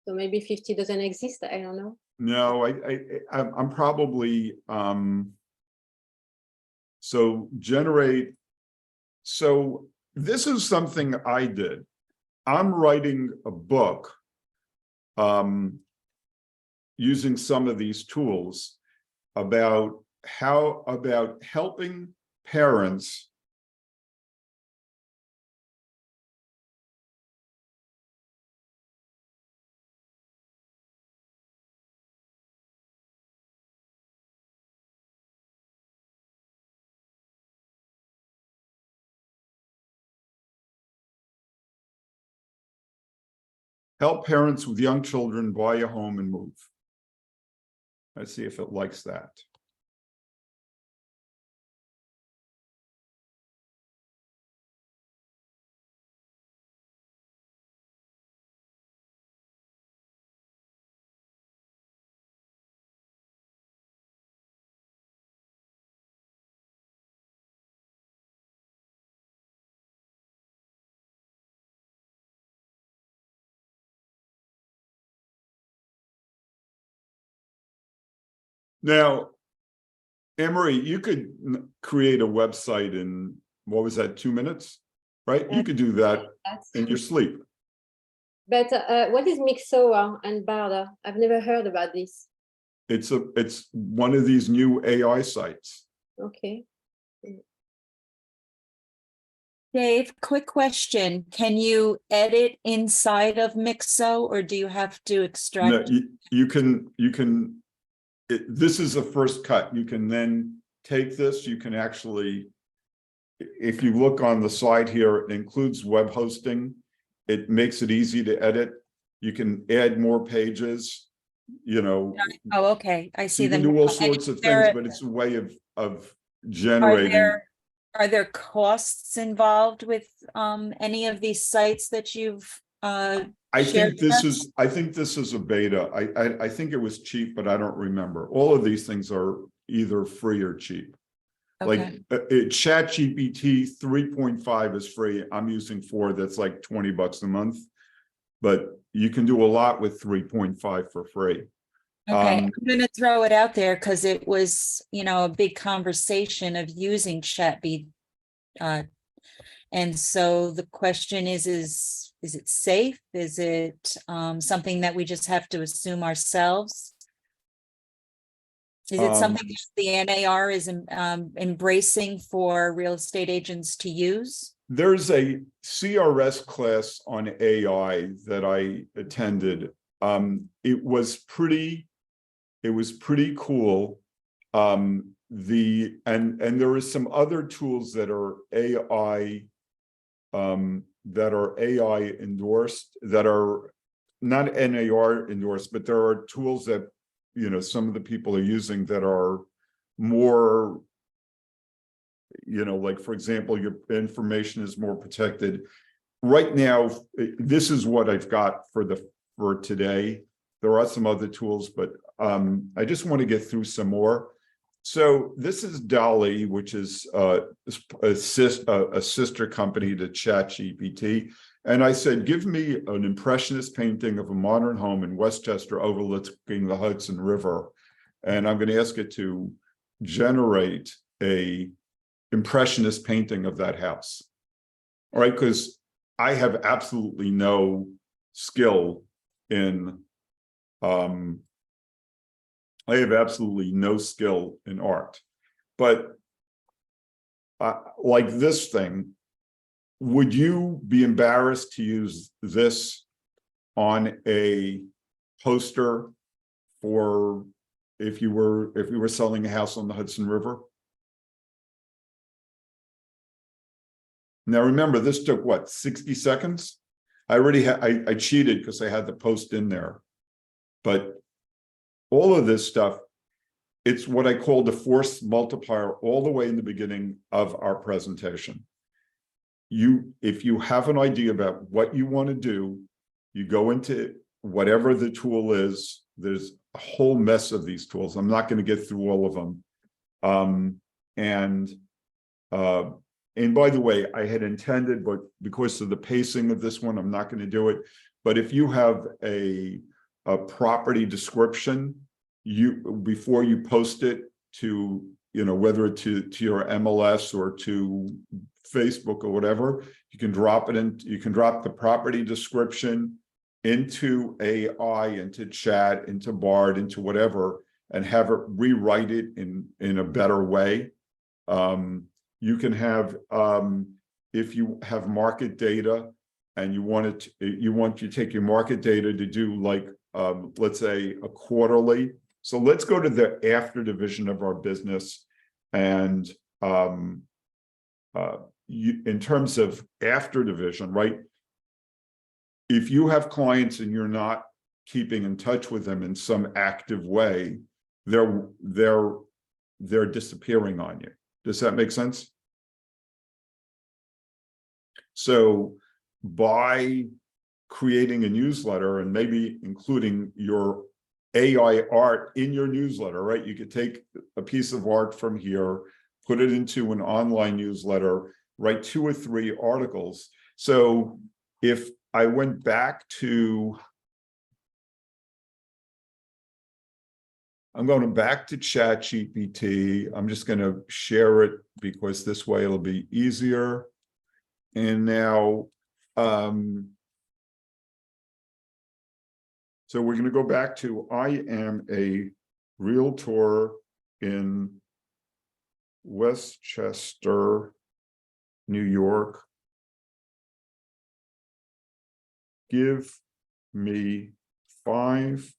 Speaker 6: So maybe 50 doesn't exist. I don't know.
Speaker 2: No, I'm probably, so generate. So this is something I did. I'm writing a book using some of these tools about helping parents with young children buy a home and move. Let's see if it likes that. Now, Emery, you could create a website in, what was that, 2 minutes, right? You could do that in your sleep.
Speaker 6: But what is Mixo and Barda? I've never heard about this.
Speaker 2: It's one of these new AI sites.
Speaker 6: Okay.
Speaker 7: Dave, quick question. Can you edit inside of Mixo or do you have to
Speaker 2: No,
Speaker 7: extract?
Speaker 2: you can, this is the first cut. You can then take this, you can actually, if you look on the side here, it includes web hosting. It makes it easy to edit. You can add more pages, you know.
Speaker 7: Oh, okay. I see
Speaker 2: You can
Speaker 7: them.
Speaker 2: do all
Speaker 7: now. And
Speaker 2: sorts of
Speaker 7: is there-
Speaker 2: things, but it's a way of
Speaker 7: Are
Speaker 2: generating.
Speaker 7: there costs involved with any of these sites that you've
Speaker 2: I
Speaker 7: shared
Speaker 2: think this
Speaker 7: with us?
Speaker 2: is, a beta. I think it was cheap, but I don't remember. All of these things are either free or cheap.
Speaker 7: Okay.
Speaker 2: Like ChatGPT 3.5 is free. I'm using 4. That's like $20 a month, but you can do a lot with 3.5 for free.
Speaker 7: Okay, I'm gonna throw it out there because it was, a big conversation of using ChatGPT. And so the question is it safe? Is it something that we just have to assume ourselves? Is it something that the NAR is embracing for real estate agents to use?
Speaker 2: There's a CRS class on AI that I attended. It was pretty cool. And there is some other tools that are AI endorsed, that are not NAR endorsed, but there are tools that some of the people are using that are more, like, for example, your information is more protected. Right now, this is what I've got for today. There are some other tools, but I just want to get through some more. So this is Dolly, which is a sister company to ChatGPT. And I said, give me an impressionist painting of a modern home in Westchester overlooking the Hudson River. And I'm going to ask it to generate a impressionist painting of that house. All right, because I have absolutely no skill in art, but like this thing, would you be embarrassed to use this on a poster for if you were selling a house on the Hudson River? Now, remember, this took what, 60 seconds? I already had, I cheated because I had the post in there, but all of this stuff, it's what I call the force multiplier all the way in the beginning of our presentation. If you have an idea about what you want to do, you go into whatever the tool is. There's a whole mess of these tools. I'm not going to get through all of them. And by the way, I had intended, but because of the pacing of this one, I'm not going to do it. But if you have a a property description, before you post it to, whether to your MLS or to Facebook or whatever, you can drop the property description into AI, into chat, into Bard, into whatever, and have it rewrite it in a better way. You can have, if you have market data and you want to take your market data to do like, let's say a quarterly. So let's go to the after division of our business. And in terms of after division, right? If you have clients and you're not keeping in touch with them in some active way, they're disappearing on you. Does that make sense? So by creating a newsletter and maybe including your AI art in your newsletter, right? You could take a piece of art from here, put it into an online newsletter, write 2 or 3 articles. So if I went back to, I'm going back to ChatGPT. I'm just going to share it because this way it'll be easier. And now, so we're going to go back to, I am a realtor in Westchester, New York. Give me 5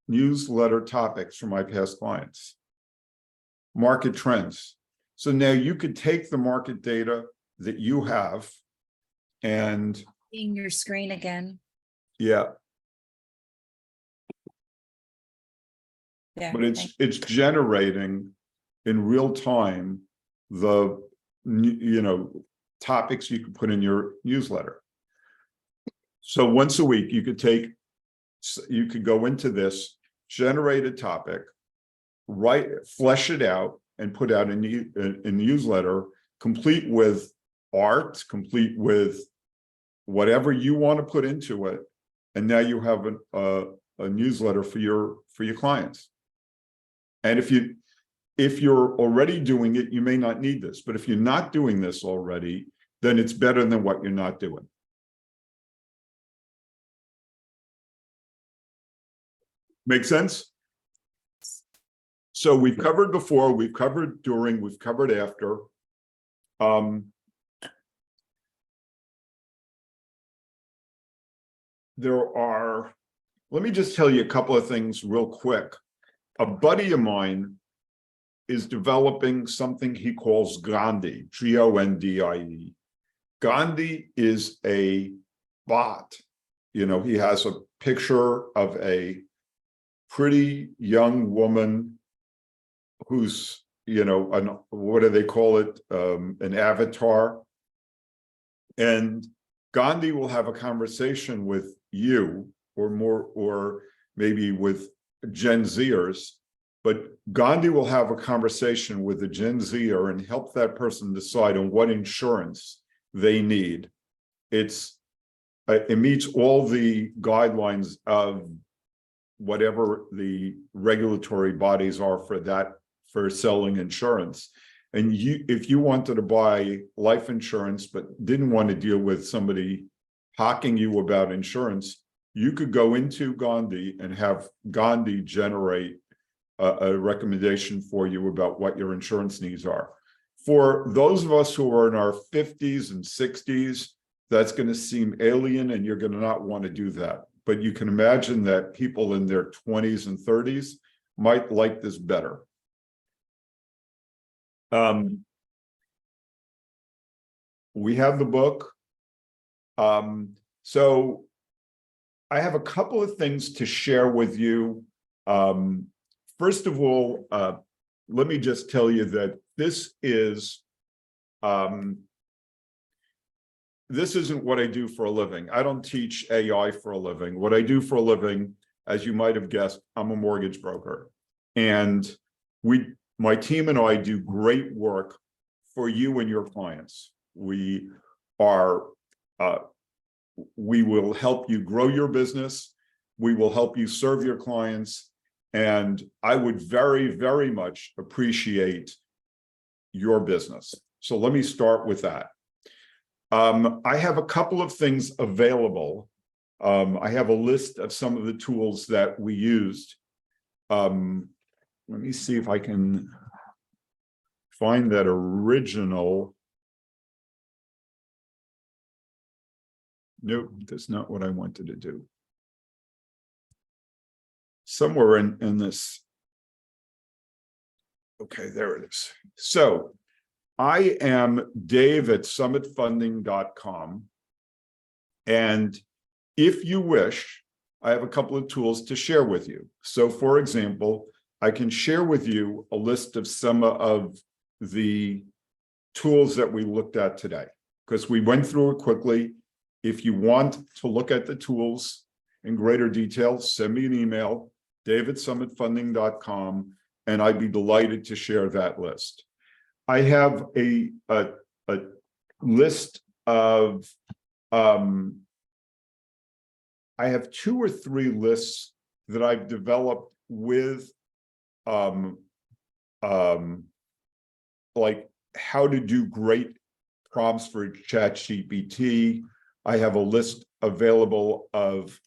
Speaker 2: newsletter topics from my past clients. Market trends. So now you could take the market data that you have and
Speaker 7: Seeing your screen again.
Speaker 2: yeah,
Speaker 7: Yeah.
Speaker 2: but it's generating in real time the topics you can put in your newsletter. So once a week you could go into this, generate a topic, flesh it out, and put out a newsletter, complete with art, complete with whatever you want to put into it, and now you have a newsletter for your clients. And if you're already doing it, you may not need this, but if you're not doing this already, then it's better than what you're not doing. Make sense? So we've covered before, we've covered during, we've covered after. Let me just tell you a couple of things real quick. A buddy of mine is developing something he calls Gandhi, G-O-N-D-I-E. Gandhi is a bot. He has a picture of a pretty young woman who's, what do they call it? An avatar. And Gandhi will have a conversation with you or maybe with Gen Zers, but Gandhi will have a conversation with the Gen Zer and help that person decide on what insurance they need. It meets all the guidelines of whatever the regulatory bodies are for selling insurance. And if you wanted to buy life insurance but didn't want to deal with somebody hawking you about insurance, you could go into Gandhi and have Gandhi generate a recommendation for you about what your insurance needs are. For those of us who are in our 50s and 60s, that's going to seem alien and you're going to not want to do that. But you can imagine that people in their 20s and 30s might like this better. We have the book. So I have a couple of things to share with you. First of all, let me just tell you that this isn't what I do for a living. I don't teach AI for a living. What I do for a living, as you might have guessed, I'm a mortgage broker. And my team and I do great work for you and your clients. We will help you grow your business. We will help you serve your clients. And I would very, very much appreciate your business. So let me start with that. I have a couple of things available. I have a list of some of the tools that we used. Let me see if I can find that original. Nope, that's not what I wanted to do. Somewhere in this. Okay, there it is. So I am Dave at summitfunding.com. And if you wish, I have a couple of tools to share with you. So for example, I can share with you a list of some of the tools that we looked at today, because we went through it quickly. If you want to look at the tools in greater detail, send me an email, dave@summitfunding.com, and I'd be delighted to share that list. I have a list of, I have 2 or 3 lists that I've developed with like how to do great prompts for ChatGPT. I have a list available of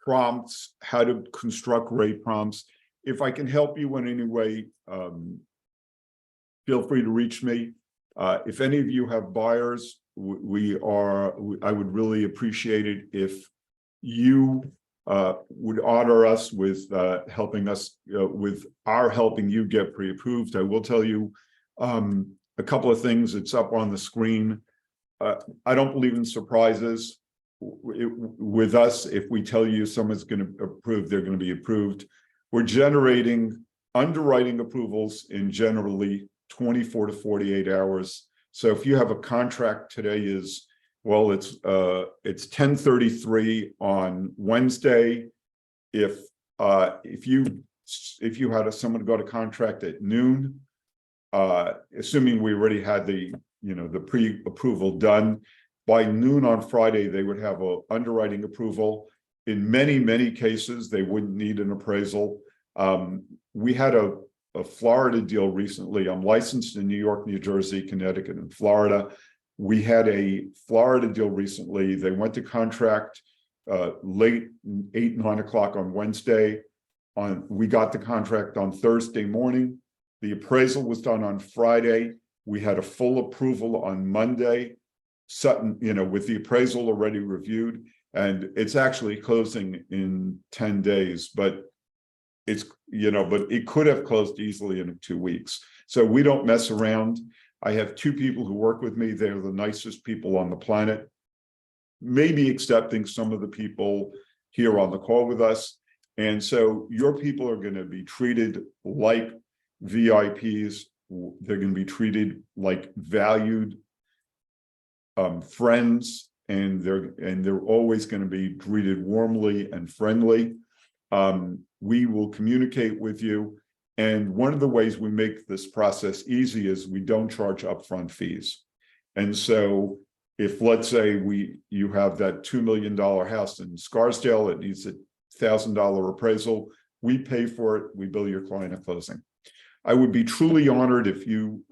Speaker 2: prompts, how to construct great prompts. If I can help you in any way, feel free to reach me. If any of you have buyers, I would really appreciate it if you would honor us with helping us with our helping you get pre-approved. I will tell you a couple of things. It's up on the screen. I don't believe in surprises. With us, if we tell you someone's going to approve, they're going to be approved. We're generating underwriting approvals in generally 24 to 48 hours. So if you have a contract today is, well, it's 10:33 on Wednesday. If you had someone go to contract at noon, assuming we already had the pre-approval done, by noon on Friday, they would have an underwriting approval. In many, many cases, they wouldn't need an appraisal. We had a Florida deal recently. I'm licensed in New York, New Jersey, Connecticut, and Florida. We had a Florida deal recently. They went to contract late 8, 9 o'clock on Wednesday. We got the contract on Thursday morning. The appraisal was done on Friday. We had a full approval on Monday. Sutton, with the appraisal already reviewed, and it's actually closing in 10 days, but it could have closed easily in 2 weeks. So we don't mess around. I have 2 people who work with me. They're the nicest people on the planet, maybe excepting some of the people here on the call with us. And so your people are going to be treated like VIPs. They're going to be treated like valued friends, and they're always going to be treated warmly and friendly. We will communicate with you, and one of the ways we make this process easy is we don't charge upfront fees. And so if, let's say, you have that $2 million house in Scarsdale, it needs a $1,000 appraisal, we pay for it, we bill your client at closing. I would be truly honored if you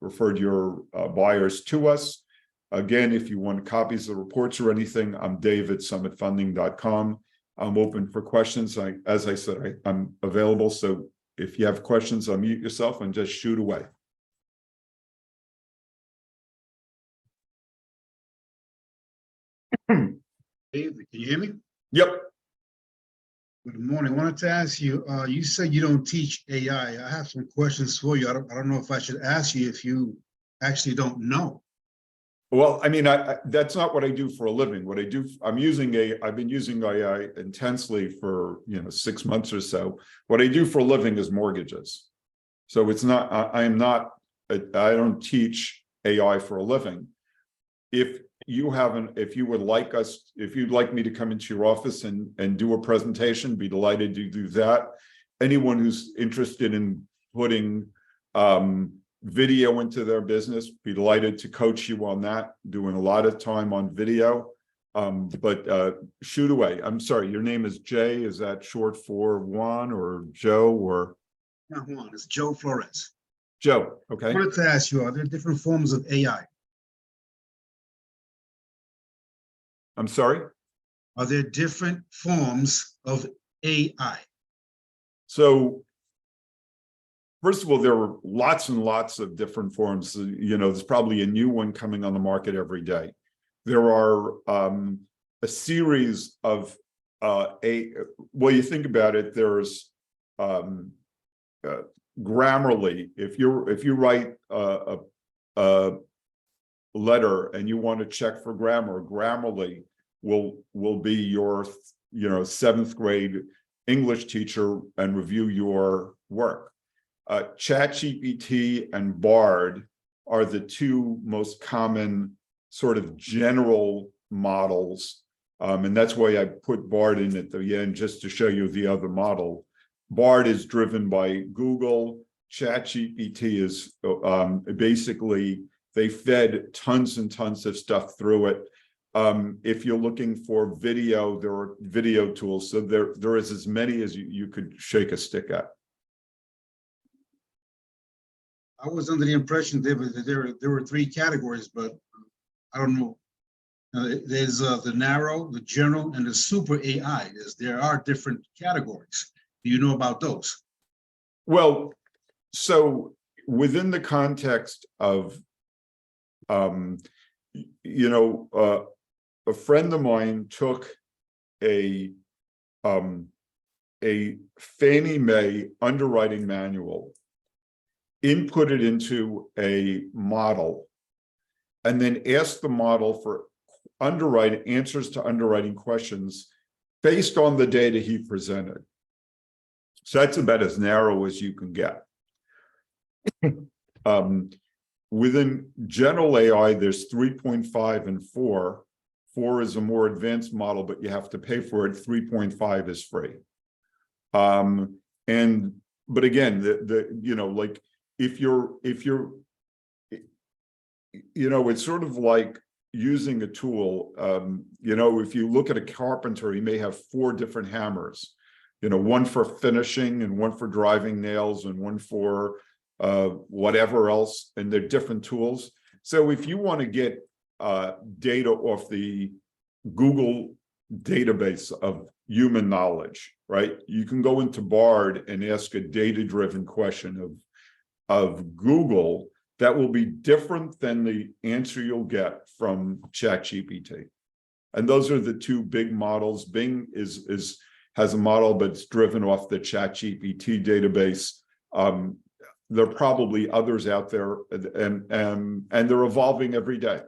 Speaker 2: referred your buyers to us. Again, if you want copies of the reports or anything, I'm Dave at summitfunding.com. I'm open for questions. As I said, I'm available. So if you have questions, unmute yourself and just shoot away.
Speaker 3: Dave, can you hear me?
Speaker 2: Yep.
Speaker 3: Good morning. I wanted to ask you, you said you don't teach AI. I have some questions for you. I don't know if I should ask you if you actually don't know.
Speaker 2: Well, I mean, that's not what I do for a living. What I do, I've been using AI intensely for 6 months or so. What I do for a living is mortgages. So it's not, I don't teach AI for a living. If if you would like us, if you'd like me to come into your office and do a presentation, be delighted to do that. Anyone who's interested in putting video into their business, be delighted to coach you on that, doing a lot of time on video. But shoot away. I'm sorry, your name is Jay. Is that short for Juan or Joe or?
Speaker 3: Not Juan, it's Joe Flores.
Speaker 2: Joe,
Speaker 3: I
Speaker 2: okay.
Speaker 3: wanted to ask you, are there different forms of AI?
Speaker 2: I'm sorry.
Speaker 3: Are there different forms of AI?
Speaker 2: So first of all, there are lots and lots of different forms. There's probably a new one coming on the market every day. There are a series of well, you think about it, there's Grammarly. If you write a letter and you want to check for grammar, Grammarly will be your 7th grade English teacher and review your work. ChatGPT and Bard are the two most common sort of general models. And that's why I put Bard in at the end, just to show you the other model. Bard is driven by Google. ChatGPT is basically, they fed tons and tons of stuff through it. If you're looking for video, there are video tools. So there is as many as you could shake a stick at.
Speaker 3: I was under the impression there were 3 categories, but I don't know. There's the narrow, the general, and the super AI. There are different categories. Do you know about those?
Speaker 2: Well, so within the context of, a friend of mine took a Fannie Mae underwriting manual, input it into a model, and then asked the model for answers to underwriting questions based on the data he presented. So that's about as narrow as you can get. Within general AI, there's 3.5 and 4. 4 is a more advanced model, but you have to pay for it. 3.5 is free. But again, like if you're it's sort of like using a tool. If you look at a carpenter, he may have 4 different hammers, one for finishing and one for driving nails and one for whatever else, and they're different tools. So if you want to get data off the Google database of human knowledge, right, you can go into Bard and ask a data-driven question of Google that will be different than the answer you'll get from ChatGPT. And those are the 2 big models. Bing has a model, but it's driven off the ChatGPT database. There are probably others out there, and they're evolving every day.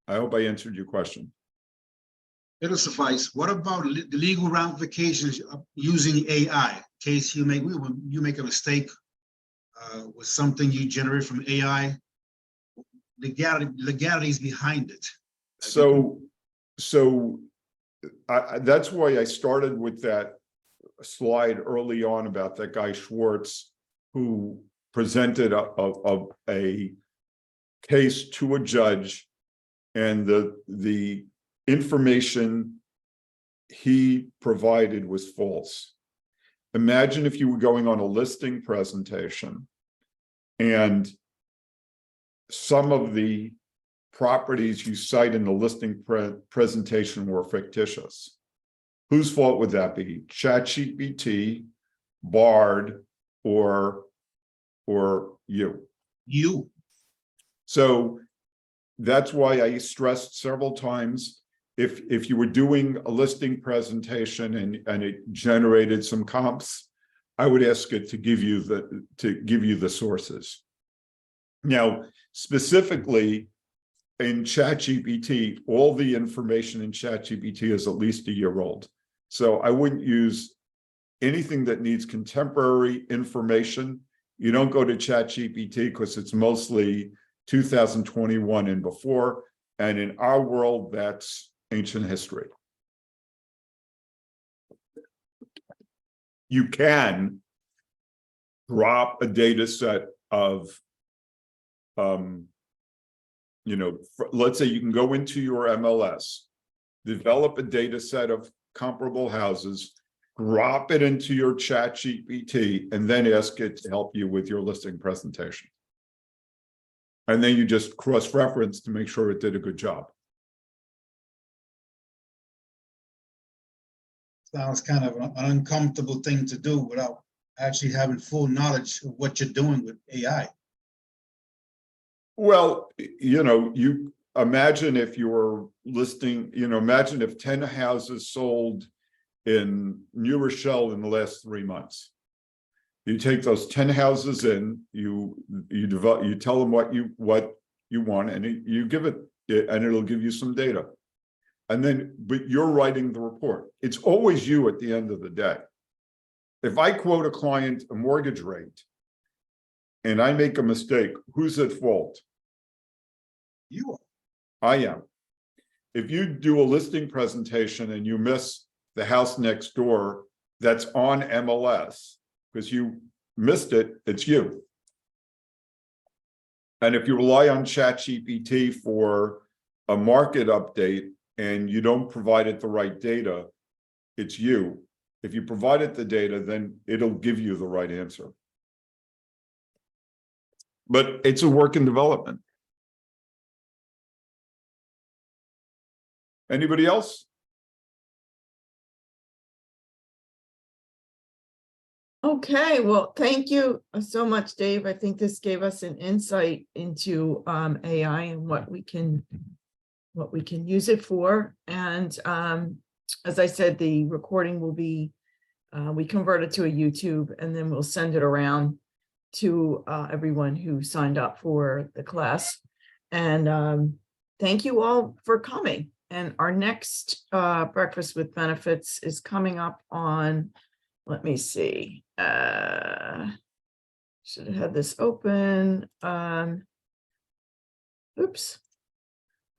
Speaker 2: I hope I answered your question.
Speaker 3: It'll suffice. What about the legal ramifications of using AI? In case you make a mistake with something you generate from AI, legalities behind it.
Speaker 2: So that's why I started with that slide early on about that guy Schwartz, who presented a case to a judge, and the information he provided was false. Imagine if you were going on a listing presentation and some of the properties you cite in the listing presentation were fictitious. Whose fault would that be? ChatGPT, Bard, or you?
Speaker 3: You.
Speaker 2: So that's why I stressed several times, if you were doing a listing presentation and it generated some comps, I would ask it to give you the sources. Now, specifically in ChatGPT, all the information in ChatGPT is at least a year old. So I wouldn't use anything that needs contemporary information. You don't go to ChatGPT because it's mostly 2021 and before. And in our world, that's ancient history. You can drop a data set of, let's say you can go into your MLS, develop a data set of comparable houses, drop it into your ChatGPT, and then ask it to help you with your listing presentation. And then you just cross-reference to make sure it did a good job.
Speaker 3: Sounds kind of an uncomfortable thing to do without actually having full knowledge of what you're doing with AI.
Speaker 2: Well, you imagine if you were listing, imagine if 10 houses sold in New Rochelle in the last 3 months. You take those 10 houses in, you tell them what you want, and you give it, and it'll give you some data. And then, but you're writing the report. It's always you at the end of the day. If I quote a client a mortgage rate and I make a mistake, who's at fault?
Speaker 3: You are.
Speaker 2: I am. If you do a listing presentation and you miss the house next door that's on MLS because you missed it, it's you. And if you rely on ChatGPT for a market update and you don't provide it the right data, it's you. If you provide it the data, then it'll give you the right answer. But it's a work in development. Anybody else?
Speaker 1: Okay, well, thank you so much, Dave. I think this gave us an insight into AI and what we can use it for. And as I said, the recording will be, we convert it to a YouTube, and then we'll send it around to everyone who signed up for the class. And thank you all for coming. And our next Breakfast with Benefits is coming up on, let me see, should have had this open. Oops.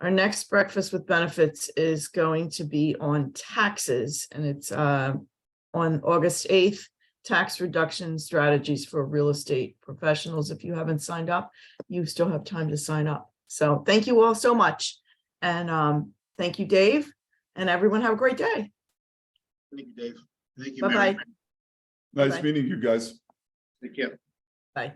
Speaker 1: Our next Breakfast with Benefits is going to be on taxes, and it's on August 8th, tax reduction strategies for real estate professionals. If you haven't signed up, you still have time to sign up. So thank you all so much. And thank you, Dave, and everyone have a great day.
Speaker 3: Thank you, Dave. Thank you.
Speaker 1: Bye-bye.
Speaker 2: Nice
Speaker 1: Bye-bye.
Speaker 2: meeting you guys.
Speaker 3: Take care.
Speaker 1: Bye.